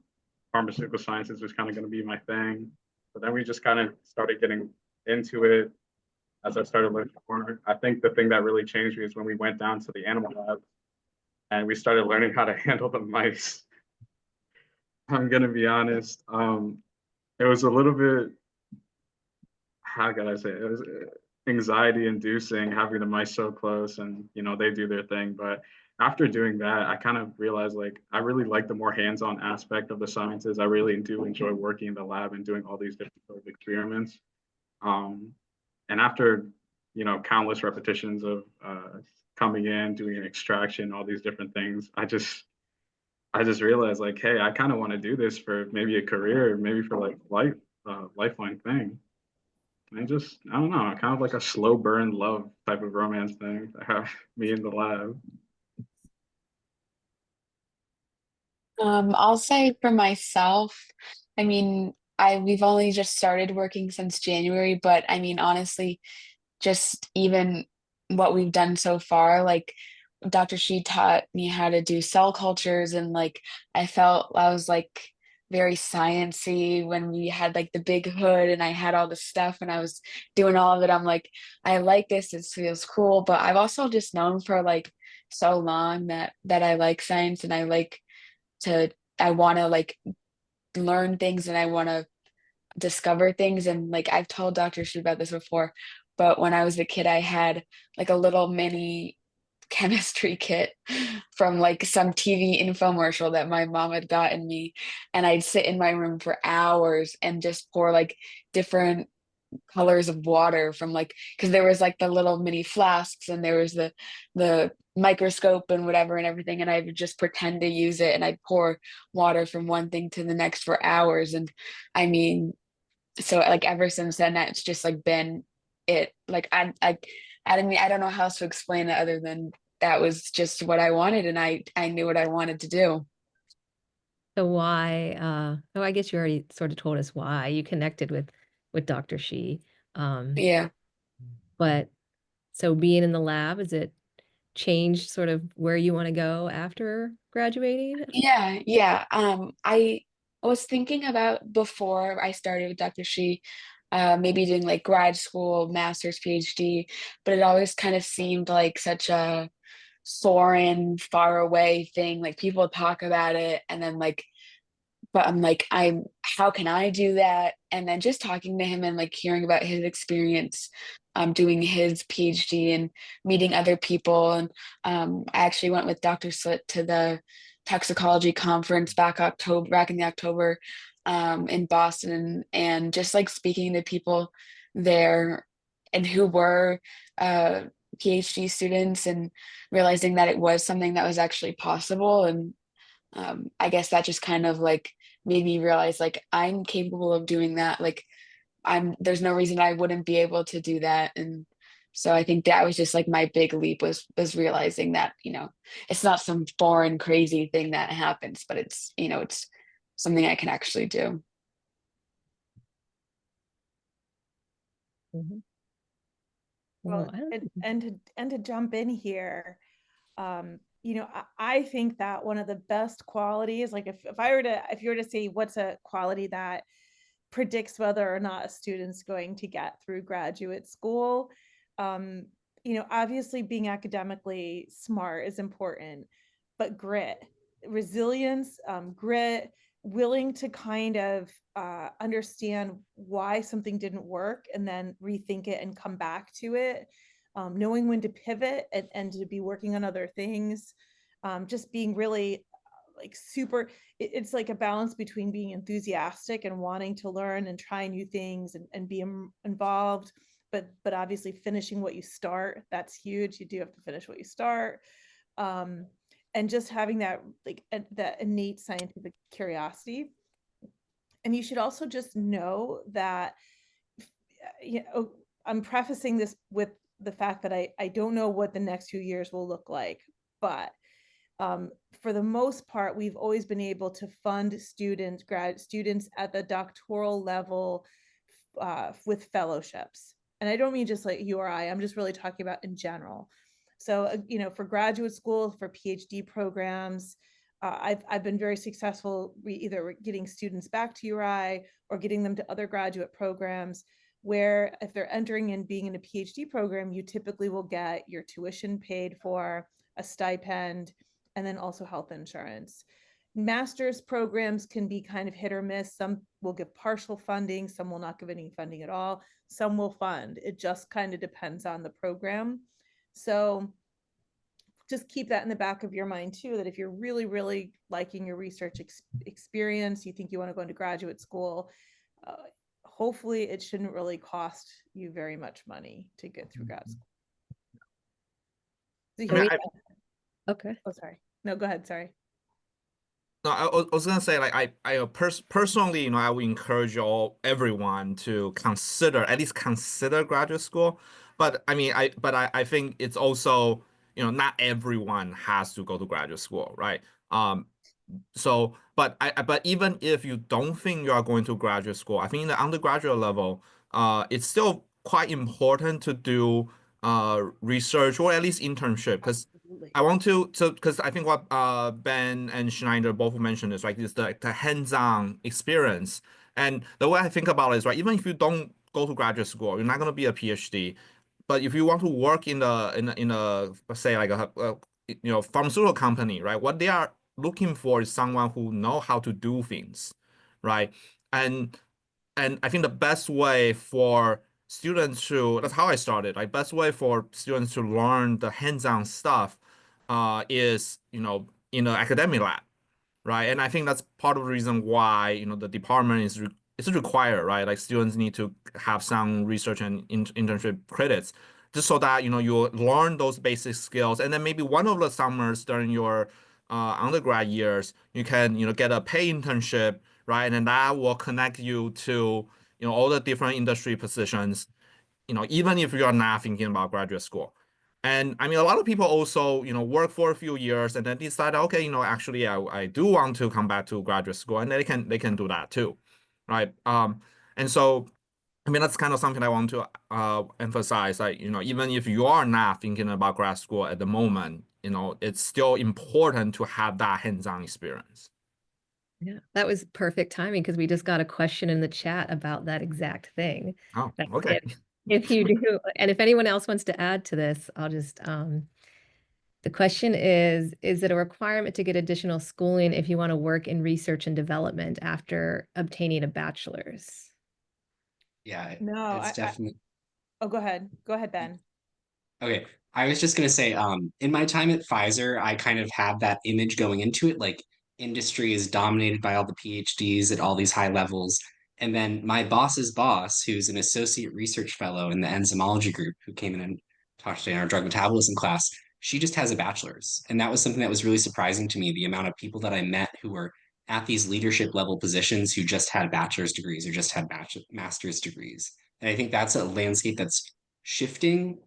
Speaker 5: pharmaceutical sciences was kind of going to be my thing. But then we just kind of started getting into it as I started learning more. I think the thing that really changed me is when we went down to the animal lab and we started learning how to handle the mice. I'm gonna be honest. It was a little bit, how can I say it? It was anxiety inducing having the mice so close and you know they do their thing. But after doing that, I kind of realized like I really like the more hands-on aspect of the sciences. I really do enjoy working in the lab and doing all these different sort of experiments. Um, and after you know countless repetitions of coming in, doing an extraction, all these different things, I just realized like, hey, I kind of want to do this for maybe a career, maybe for like lifeline thing. And just, I don't know, kind of like a slow burn love type of romance thing to have me in the lab.
Speaker 6: I'll say for myself, I mean, we've only just started working since January, but I mean, honestly, just even what we've done so far, like Dr. She taught me how to do cell cultures, and like I felt I was like very sciencey when we had like the big hood and I had all the stuff and I was doing all of it. I'm like, I like this, it feels cool. But I've also just known for like so long that I like science and I like to I want to like learn things and I want to discover things. And like I've told Dr. Shu about this before, but when I was a kid, I had like a little mini chemistry kit from like some TV infomercial that my mom had gotten me. And I'd sit in my room for hours and just pour like different colors of water from like, because there was like the little mini flasks and there was the microscope and whatever and everything, and I would just pretend to use it and I'd pour water from one thing to the next for hours. And I mean, so like ever since then that's just like been it. Like I mean, I don't know how else to explain it other than that was just what I wanted, and I knew what I wanted to do.
Speaker 1: So why, oh, I guess you already sort of told us why you connected with Dr. Shi.
Speaker 6: Yeah.
Speaker 1: But so being in the lab, has it changed sort of where you want to go after graduating?
Speaker 6: Yeah. I was thinking about before I started with Dr. Shi, maybe doing like grad school, master's, PhD, but it always kind of seemed like such a foreign, far away thing. Like people talk about it, and then like, but I'm like, how can I do that? And then just talking to him and like hearing about his experience, doing his PhD and meeting other people. And I actually went with Dr. Slit to the toxicology conference back in the October, in Boston, and just like speaking to people there and who were PhD students and realizing that it was something that was actually possible. And I guess that just kind of like made me realize like I'm capable of doing that. Like there's no reason I wouldn't be able to do that. And so I think that was just like my big leap was realizing that, it's not some foreign crazy thing that happens, but it's something I can actually do.
Speaker 1: Mhm.
Speaker 7: Well,
Speaker 1: Well, I don't
Speaker 7: and to jump in here, I think that one of the best qualities, like if you were to say what's a quality that predicts whether or not a student's going to get through graduate school, um, obviously being academically smart is important, but grit, resilience, grit, willing to kind of understand why something didn't work and then rethink it and come back to it, knowing when to pivot and to be working on other things, just being really like super, it's like a balance between being enthusiastic and wanting to learn and try new things and be involved, but obviously finishing what you start, that's huge. You do have to finish what you start. And just having that, like that innate scientific curiosity. And you should also just know that, you know, I'm prefacing this with the fact that I don't know what the next few years will look like, but for the most part, we've always been able to fund students, grad students at the doctoral level with fellowships. And I don't mean just like you or I'm just really talking about in general. So, you know, for graduate school, for PhD programs, I've been very successful either getting students back to URI or getting them to other graduate programs where if they're entering and being in a PhD program, you typically will get your tuition paid for, a stipend, and then also health insurance. Master's programs can be kind of hit or miss. Some will give partial funding, some will not give any funding at all, some will fund. It just kind of depends on the program. So just keep that in the back of your mind too, that if you're really, really liking your research experience, you think you want to go into graduate school, hopefully it shouldn't really cost you very much money to get through grad school.
Speaker 1: Okay.
Speaker 7: Oh, sorry. No, go ahead. Sorry.
Speaker 3: No, I was gonna say, like, I personally, you know, I would encourage everyone to at least consider graduate school. But I mean, I think it's also, you know, not everyone has to go to graduate school, right? But even if you don't think you are going to graduate school, I think in the undergraduate level, it's still quite important to do research or at least internship, because I want to, because I think what Ben and Schneider both mentioned is, right, is the hands-on experience. And the way I think about it is, right, even if you don't go to graduate school, you're not going to be a PhD. But if you want to work in a let's say like a you know, pharmaceutical company, right, what they are looking for is someone who know how to do things, right? And I think the best way for students to, that's how I started, like best way for students to learn the hands-on stuff is, you know, in an academic lab, right? And I think that's part of the reason why, you know, the department is required, right? Like students need to have some research and internship credits, just so that, you know, you learn those basic skills, and then maybe one of the summers during your undergrad years, you can, you know, get a paid internship, right? And then that will connect you to, you know, all the different industry positions, you know, even if you're not thinking about graduate school. And I mean, a lot of people also, you know, work for a few years and then decide, okay, you know, actually, I do want to come back to graduate school, and they can do that too, right? And so, I mean, that's kind of something I want to emphasize. Like, you know, even if you are not thinking about grad school at the moment, you know, it's still important to have that hands-on experience.
Speaker 1: Yeah, that was perfect timing because we just got a question in the chat about that exact thing.
Speaker 3: Oh,
Speaker 1: That
Speaker 3: okay.
Speaker 1: if you do, and if anyone else wants to add to this, I'll just, the question is it a requirement to get additional schooling if you want to work in research and development after obtaining a bachelor's?
Speaker 4: Yeah,
Speaker 7: No,
Speaker 4: it's definitely.
Speaker 7: oh, go ahead. Go ahead, Ben.
Speaker 4: Okay. I was just gonna say, in my time at Pfizer, I kind of had that image going into it, like industry is dominated by all the PhDs at all these high levels. And then my boss's boss, who's an associate research fellow in the enzymology group, who came in and talked today in our drug metabolism class, she just has a bachelor's. And that was something that was really surprising to me, the amount of people that I met who were at these leadership level positions who just had bachelor's degrees or just had master's degrees. And I think that's a landscape that's shifting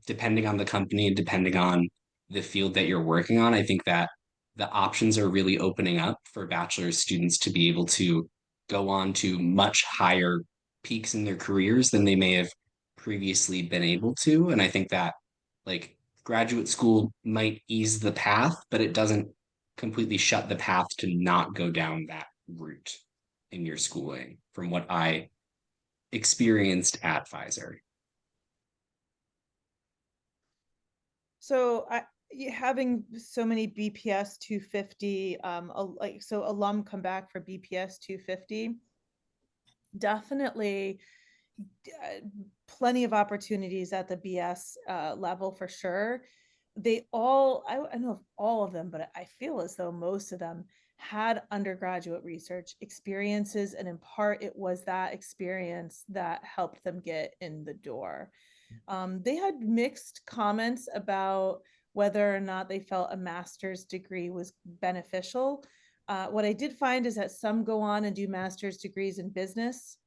Speaker 4: depending on the company and depending on the field that you're working on. I think that the options are really opening up for bachelor's students to be able to go on to much higher peaks in their careers than they may have previously been able to. And I think that, like, graduate school might ease the path, but it doesn't completely shut the path to not go down that route in your schooling, from what I experienced at Pfizer.
Speaker 7: So having so many BPS 250, like, so alum come back for BPS 250, definitely plenty of opportunities at the BS level for sure. they all, I don't know if all of them, but I feel as though most of them had undergraduate research experiences, and in part it was that experience that helped them get in the door. They had mixed comments about whether or not they felt a master's degree was beneficial. What I did find is that some go on and do master's degrees in business,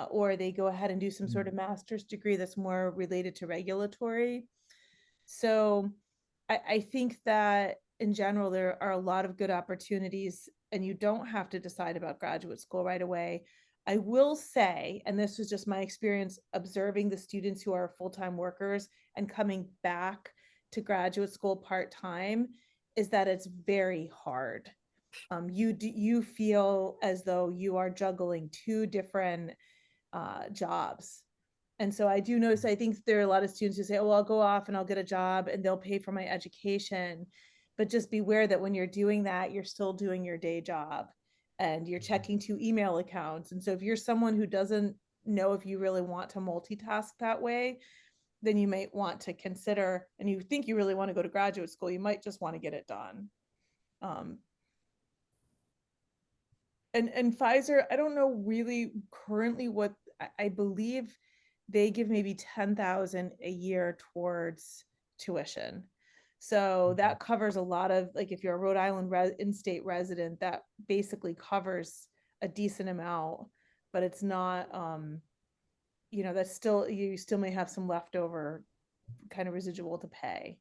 Speaker 7: or they go ahead and do some sort of master's degree that's more related to regulatory. So I think that in general, there are a lot of good opportunities, and you don't have to decide about graduate school right away. I will say, and this was just my experience observing the students who are full-time workers and coming back to graduate school part-time, is that it's very hard. You feel as though you are juggling two different jobs. And so I do notice, I think there are a lot of students who say, oh, I'll go off and I'll get a job and they'll pay for my education. But just beware that when you're doing that, you're still doing your day job and you're checking two email accounts. And so if you're someone who doesn't know if you really want to multitask that way, then you might want to consider, and you think you really want to go to graduate school, you might just want to get it done. And Pfizer, I don't know really currently what, I believe they give maybe 10,000 a year towards tuition. So that covers a lot of, like, if you're a Rhode Island in-state resident, that basically covers a decent amount, but it's not, you know, that's still, you still may have some leftover kind of residual to pay.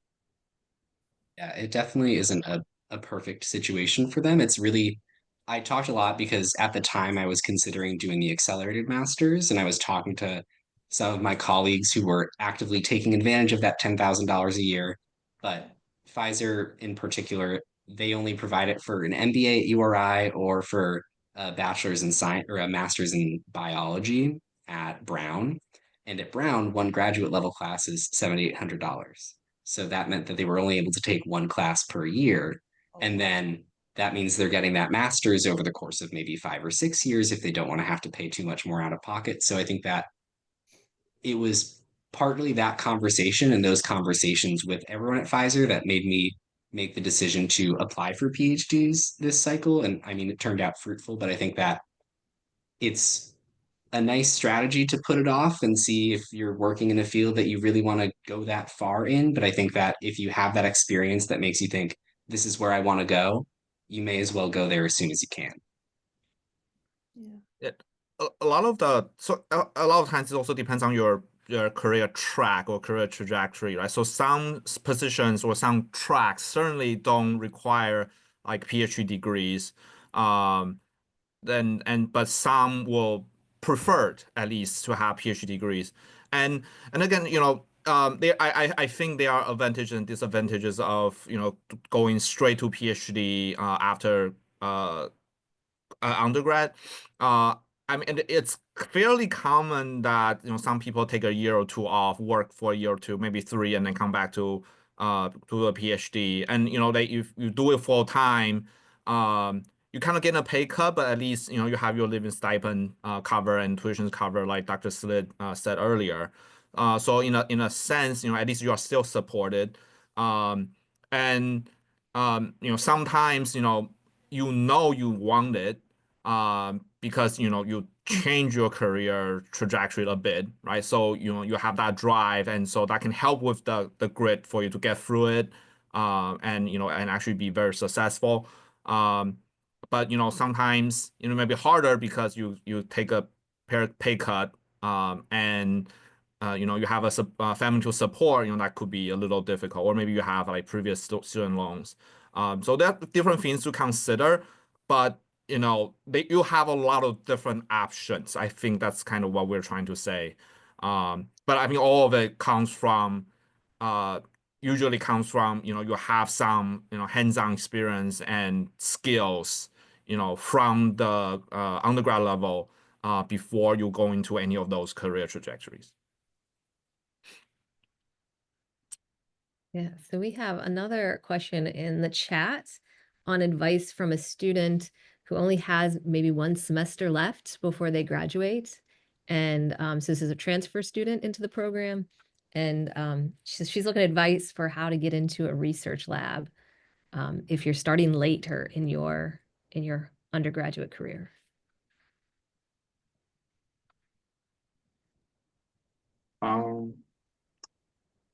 Speaker 4: Yeah, it definitely isn't a perfect situation for them. It's really, I talked a lot because at the time I was considering doing the accelerated masters, and I was talking to some of my colleagues who were actively taking advantage of that $10,000 a year. But Pfizer in particular, they only provide it for an MBA at URI or for a bachelor's in science or a master's in biology at Brown. And at Brown, one graduate level class is $7,800. So that meant that they were only able to take one class per year. And then that means they're getting that master's over the course of maybe 5 or 6 years if they don't want to have to pay too much more out of pocket. So I think that it was partly that conversation and those conversations with everyone at Pfizer that made me make the decision to apply for PhDs this cycle. And I mean, it turned out fruitful, but I think that it's a nice strategy to put it off and see if you're working in a field that you really want to go that far in. But I think that if you have that experience that makes you think, this is where I want to go, you may as well go there as soon as you can.
Speaker 3: Yeah. A lot of the a lot of times it also depends on your career track or career trajectory, right? So some positions or some tracks certainly don't require like PhD degrees. But some will prefer at least to have PhD degrees. And again, you know, I think there are advantages and disadvantages of, you know, going straight to PhD after undergrad. I mean, it's fairly common that, you know, some people take a year or two off, work for a year or two, maybe three, and then come back to a PhD. And you know, if you do it full time, you kind of get a pay cut, but at least, you know, you have your living stipend cover and tuition cover, like Dr. Slit said earlier. So in a sense, you know, at least you are still supported. And you know, sometimes, you know you want it because you know you change your career trajectory a bit, right? So you know you have that drive, and so that can help with the grit for you to get through it, and you know and actually be very successful. But you know sometimes you know maybe harder because you take a pay cut, and you know you have a family to support. You know that could be a little difficult, or maybe you have like previous student loans. So there are different things to consider, but you know, you have a lot of different options. I think that's kind of what we're trying to say. But I mean, all of it comes from, usually comes from, you know, you have some, you know, hands-on experience and skills, you know, from the undergrad level before you go into any of those career trajectories.
Speaker 1: Yeah, so we have another question in the chat on advice from a student who only has maybe one semester left before they graduate. And so this is a transfer student into the program. and she's looking at advice for how to get into a research lab if you're starting later in your undergraduate career.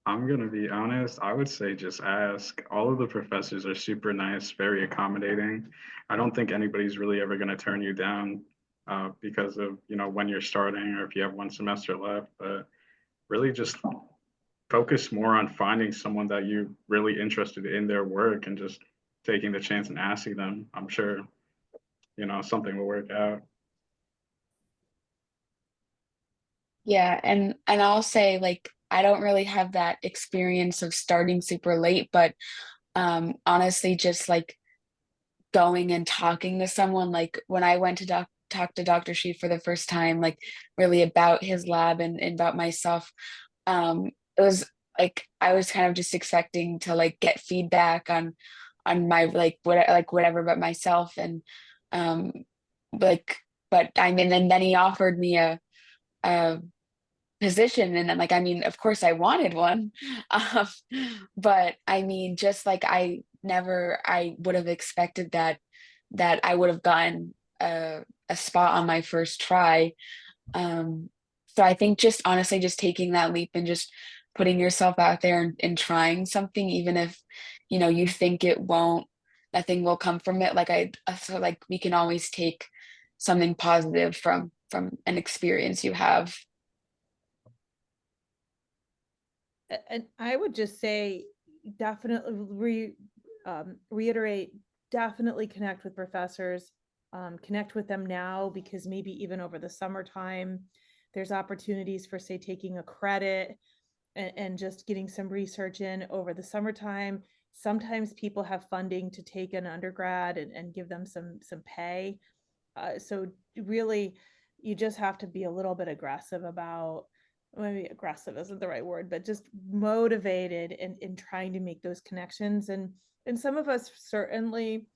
Speaker 5: I'm gonna be honest. I would say just ask. All of the professors are super nice, very accommodating. I don't think anybody's really ever gonna turn you down because of, you know, when you're starting or if you have one semester left. But really just focus more on finding someone that you're really interested in their work and just taking the chance and asking them. I'm sure, you know, something will work out.
Speaker 6: Yeah, and I'll say like I don't really have that experience of starting super late, but honestly just like going and talking to someone, like when I went to talk to Dr. Shi for the first time, like really about his lab and about myself, it was like I was kind of just expecting to like get feedback on my like whatever about myself, and um like but I mean, and then he offered me a position, and then like I mean of course I wanted one, um but I mean just like I would have expected that I would have gotten a spot on my first try. So I think just honestly just taking that leap and just putting yourself out there and trying something, even if you know you think it won't, nothing will come from it. Like I feel like we can always take something positive from an experience you have.
Speaker 7: And I would just say definitely reiterate, definitely connect with professors, connect with them now, because maybe even over the summertime, there's opportunities for, say, taking a credit and just getting some research in over the summertime. Sometimes people have funding to take an undergrad and give them some pay. So really, you just have to be a little bit aggressive about, maybe aggressive isn't the right word, but just motivated in trying to make those connections. And some of us certainly,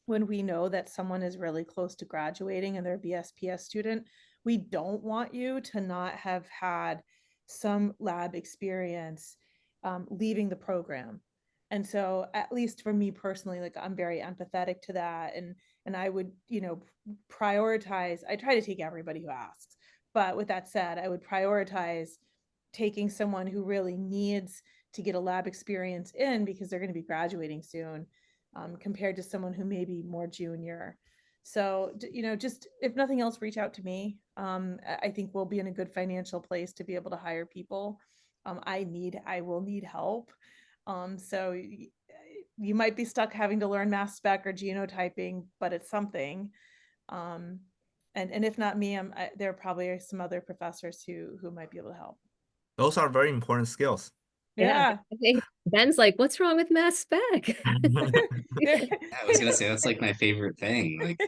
Speaker 7: when we know that someone is really close to graduating and they're a BSPS student, we don't want you to not have had some lab experience leaving the program. And so, at least for me personally, like I'm very empathetic to that, and I would, you know, prioritize. I try to take everybody who asks, but with that said, I would prioritize taking someone who really needs to get a lab experience in because they're going to be graduating soon, compared to someone who may be more junior. So, you know, just if nothing else, reach out to me. I think we'll be in a good financial place to be able to hire people. I will need help. So you might be stuck having to learn mass spec or genotyping, but it's something. Um, and if not me, there probably are some other professors who might be able to help.
Speaker 3: Those are very important skills.
Speaker 7: Yeah.
Speaker 1: I think Ben's like, what's wrong with mass spec?
Speaker 4: Yeah, I was gonna say that's like my favorite thing. Like,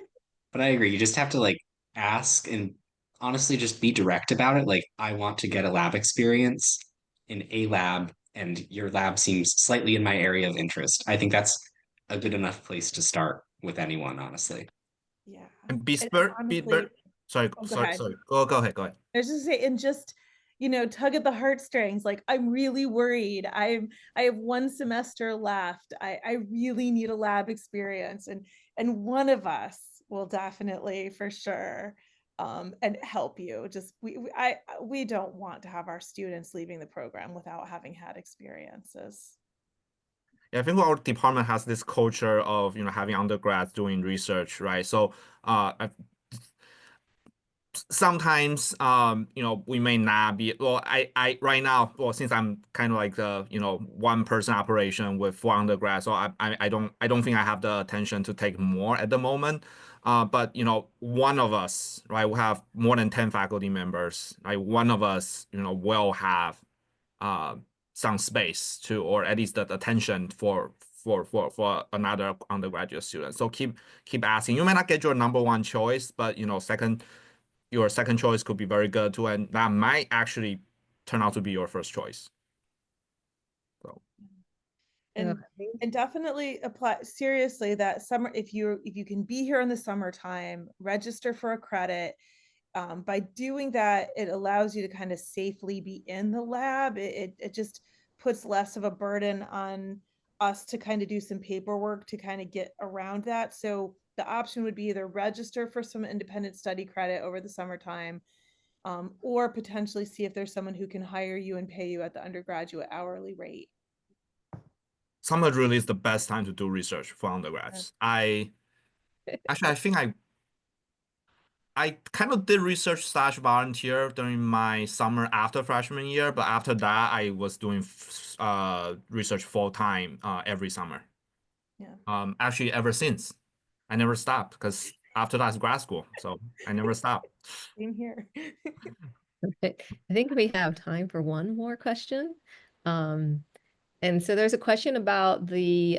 Speaker 4: but I agree. You just have to like ask and honestly just be direct about it. Like, I want to get a lab experience in a lab, and your lab seems slightly in my area of interest. I think that's a good enough place to start with anyone, honestly.
Speaker 7: Yeah.
Speaker 3: And be
Speaker 7: And
Speaker 3: spur, be,
Speaker 7: honestly,
Speaker 3: sorry,
Speaker 7: oh, go
Speaker 3: sorry,
Speaker 7: ahead.
Speaker 3: sorry. Go ahead, go ahead.
Speaker 7: I was just saying, and just, you know, tug at the heartstrings. Like, I'm really worried. I have one semester left. I really need a lab experience, and one of us will definitely, for sure, and help you. Just we don't want to have our students leaving the program without having had experiences.
Speaker 3: Yeah, I think our department has this culture of, you know, having undergrads doing research, right? So sometimes you know, we may not be, well, I right now, well, since I'm kind of like the, you know, one person operation with 4 undergrads, so I don't think I have the attention to take more at the moment. But you know, one of us, right, we have more than 10 faculty members, right? One of us, you know, will have some space to, or at least the attention for another undergraduate student. So keep asking. You may not get your number one choice, but you know, your second choice could be very good too, and that might actually turn out to be your first choice. So
Speaker 7: and and definitely apply seriously that summer. If you can be here in the summertime, register for a credit. By doing that, it allows you to kind of safely be in the lab. It just puts less of a burden on us to kind of do some paperwork to kind of get around that. So the option would be either register for some independent study credit over the summertime, or potentially see if there's someone who can hire you and pay you at the undergraduate hourly rate.
Speaker 3: Summer really is the best time to do research for undergrads. I think I kind of did research / volunteer during my summer after freshman year, but after that I was doing research full time every summer.
Speaker 7: Yeah.
Speaker 3: Actually ever since. I never stopped because after that's grad school, so I never stopped.
Speaker 7: Same here.
Speaker 1: I think we have time for one more question. And so there's a question about the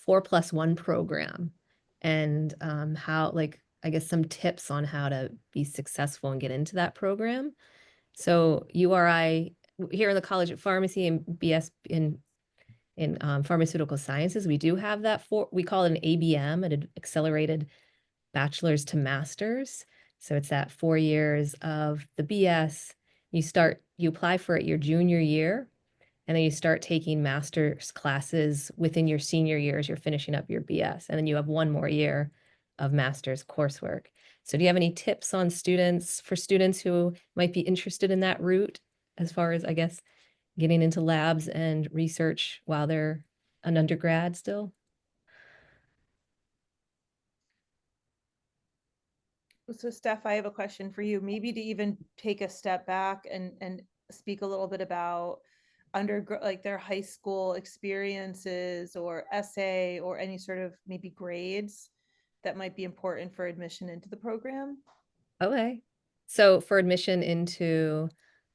Speaker 1: 4+1 program and how, like, I guess some tips on how to be successful and get into that program. So URI here in the College of Pharmacy and BS in pharmaceutical sciences, we do have that we call it an ABM, an accelerated bachelor's to master's. So it's that 4 years of the BS. You apply for it your junior year, and then you start taking master's classes within your senior year as you're finishing up your BS. And then you have 1 more year of master's coursework. So do you have any tips on for students who might be interested in that route, as far as, I guess, getting into labs and research while they're an undergrad still?
Speaker 7: So Steph, I have a question for you, maybe to even take a step back and speak a little bit about like their high school experiences or essay or any sort of maybe grades that might be important for admission into the program.
Speaker 1: Okay. So for admission into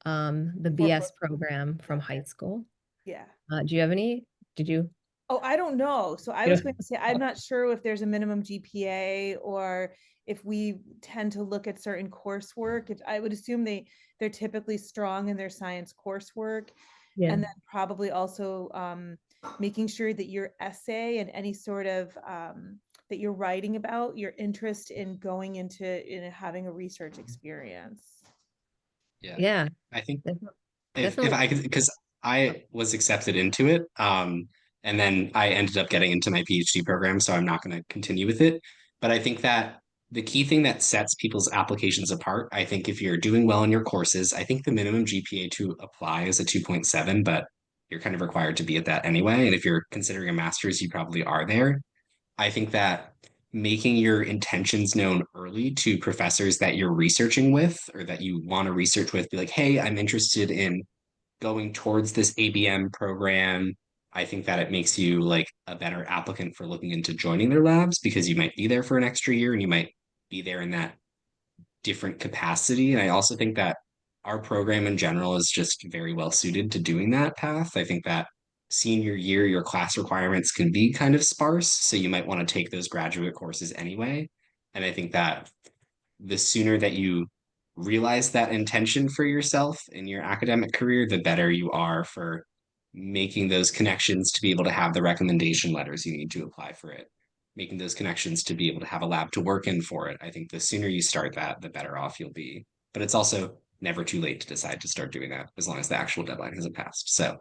Speaker 1: the BS program from high school,
Speaker 7: Yeah.
Speaker 1: do you have any? Did you?
Speaker 7: Oh, I don't know. So I was going to say, I'm not sure if there's a minimum GPA or if we tend to look at certain coursework. If I would assume they're typically strong in their science coursework.
Speaker 1: Yeah.
Speaker 7: And then probably also making sure that your essay and any sort of that you're writing about your interest in going into having a research experience.
Speaker 1: Yeah.
Speaker 4: I think if
Speaker 1: Definitely.
Speaker 4: I could, because I was accepted into it, and then I ended up getting into my PhD program, so I'm not going to continue with it. But I think that the key thing that sets people's applications apart, I think if you're doing well in your courses, I think the minimum GPA to apply is a 2.7, but you're kind of required to be at that anyway. And if you're considering a master's, you probably are there. I think that making your intentions known early to professors that you're researching with or that you want to research with, be like, hey, I'm interested in going towards this ABM program. I think that it makes you like a better applicant for looking into joining their labs because you might be there for an extra year and you might be there in that different capacity. And I also think that our program in general is just very well suited to doing that path. I think that senior year, your class requirements can be kind of sparse. So you might want to take those graduate courses anyway. And I think that the sooner that you realize that intention for yourself in your academic career, the better you are for making those connections to be able to have the recommendation letters you need to apply for it, making those connections to be able to have a lab to work in for it. I think the sooner you start that, the better off you'll be. But it's also never too late to decide to start doing that as long as the actual deadline hasn't passed. So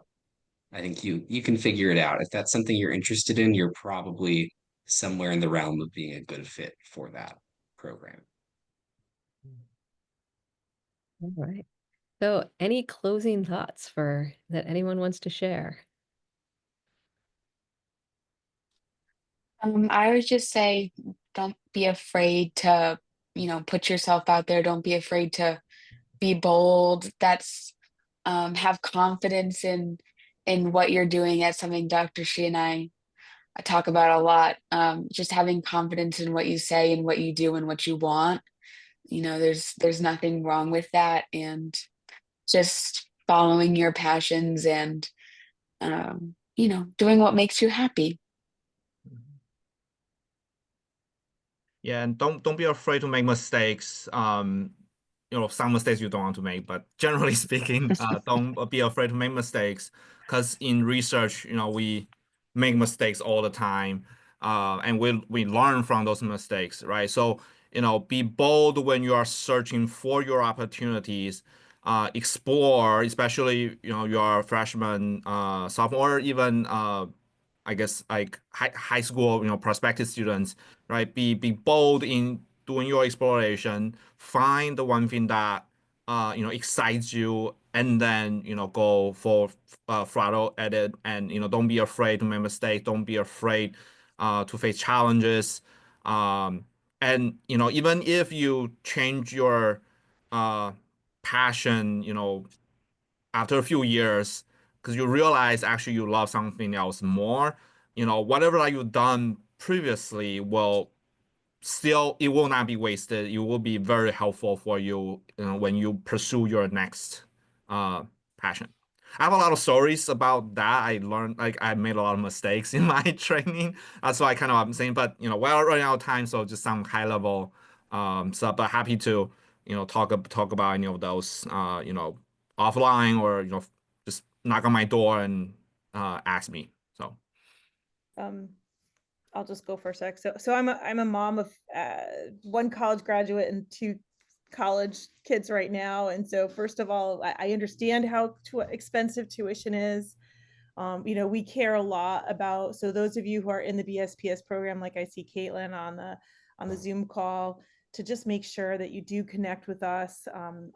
Speaker 4: I think you can figure it out. If that's something you're interested in, you're probably somewhere in the realm of being a good fit for that program.
Speaker 1: All right. So any closing thoughts that anyone wants to share?
Speaker 6: I would just say, don't be afraid to, put yourself out there. Don't be afraid to be bold. Have confidence in what you're doing. That's something Dr. Shi and I talk about a lot. Just having confidence in what you say and what you do and what you want. There's nothing wrong with that, and just following your passions and doing what makes you happy.
Speaker 3: Yeah, and don't be afraid to make mistakes. Some mistakes you don't want to make, but generally speaking, don't be afraid to make mistakes, because in research, we make mistakes all the time, and we learn from those mistakes, right? So be bold when you are searching for your opportunities. Explore, especially your freshman, sophomore, even I guess like high school, prospective students, right? Be bold in doing your exploration. Find the one thing that excites you, and then go for throttle at it, and don't be afraid to make mistakes. Don't be afraid to face challenges. And even if you change your uh passion, after a few years, because you realize actually you love something else more, whatever that you've done previously will still, it will not be wasted. It will be very helpful for you, when you pursue your next passion. I have a lot of stories about that. I learned, like, I made a lot of mistakes in my training. That's why kind of I'm saying, but we're running out of time, so just some high level stuff. But happy to talk about any of those offline, or just knock on my door and ask me. So
Speaker 7: Um, I'll just go for a sec. So I'm a mom of one college graduate and two college kids right now. And so first of all, I understand how expensive tuition is. We care a lot about, so those of you who are in the BSPS program, like I see Caitlin on the Zoom call, to just make sure that you do connect with us.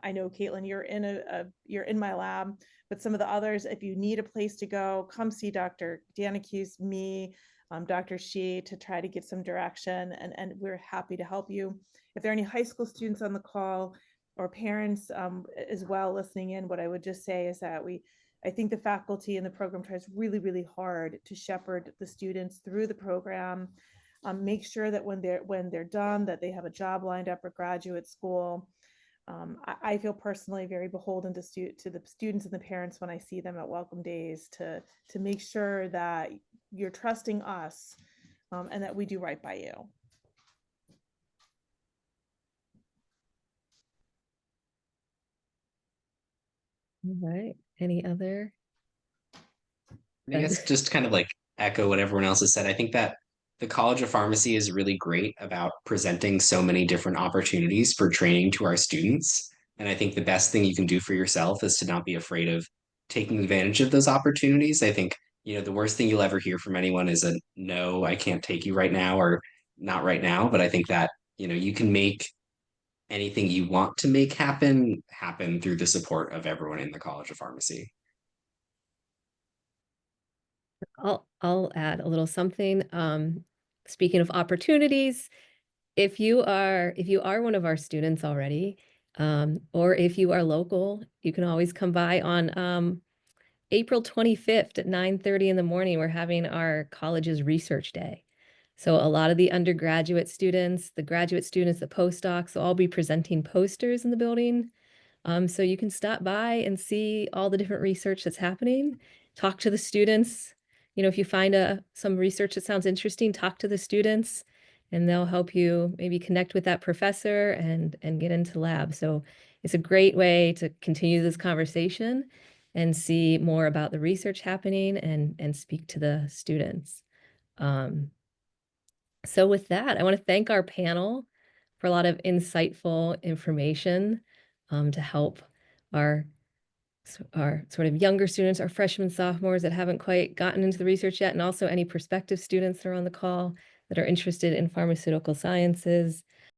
Speaker 7: I know Caitlin, you're in my lab, but some of the others, if you need a place to go, come see Dr. Danicus, me, Dr. Shi, to try to get some direction, and we're happy to help you. If there are any high school students on the call, or parents as well listening in, what I would just say is that I think the faculty in the program tries really, really hard to shepherd the students through the program, make sure that when they're done, that they have a job lined up or graduate school. I feel personally very beholden to the students and the parents when I see them at welcome days, to make sure that you're trusting us, and that we do right by you.
Speaker 1: All right. Any other?
Speaker 4: I guess just kind of like echo what everyone else has said. I think that the College of Pharmacy is really great about presenting so many different opportunities for training to our students. And I think the best thing you can do for yourself is to not be afraid of taking advantage of those opportunities. I think, the worst thing you'll ever hear from anyone is a no, I can't take you right now, or not right now. But I think that, you can make anything you want to make happen through the support of everyone in the College of Pharmacy.
Speaker 1: I'll add a little something. Speaking of opportunities, if you are one of our students already, or if you are local, you can always come by on April 25th at 9:30 in the morning. We're having our college's research day. So a lot of the undergraduate students, the graduate students, the postdocs will all be presenting posters in the building. So you can stop by and see all the different research that's happening, talk to the students. If you find some research that sounds interesting, talk to the students, and they'll help you maybe connect with that professor and get into lab. So it's a great way to continue this conversation and see more about the research happening and speak to the students. So with that, I want to thank our panel for a lot of insightful information to help our sort of younger students, our freshmen, sophomores that haven't quite gotten into the research yet, and also any prospective students that are on the call that are interested in pharmaceutical sciences.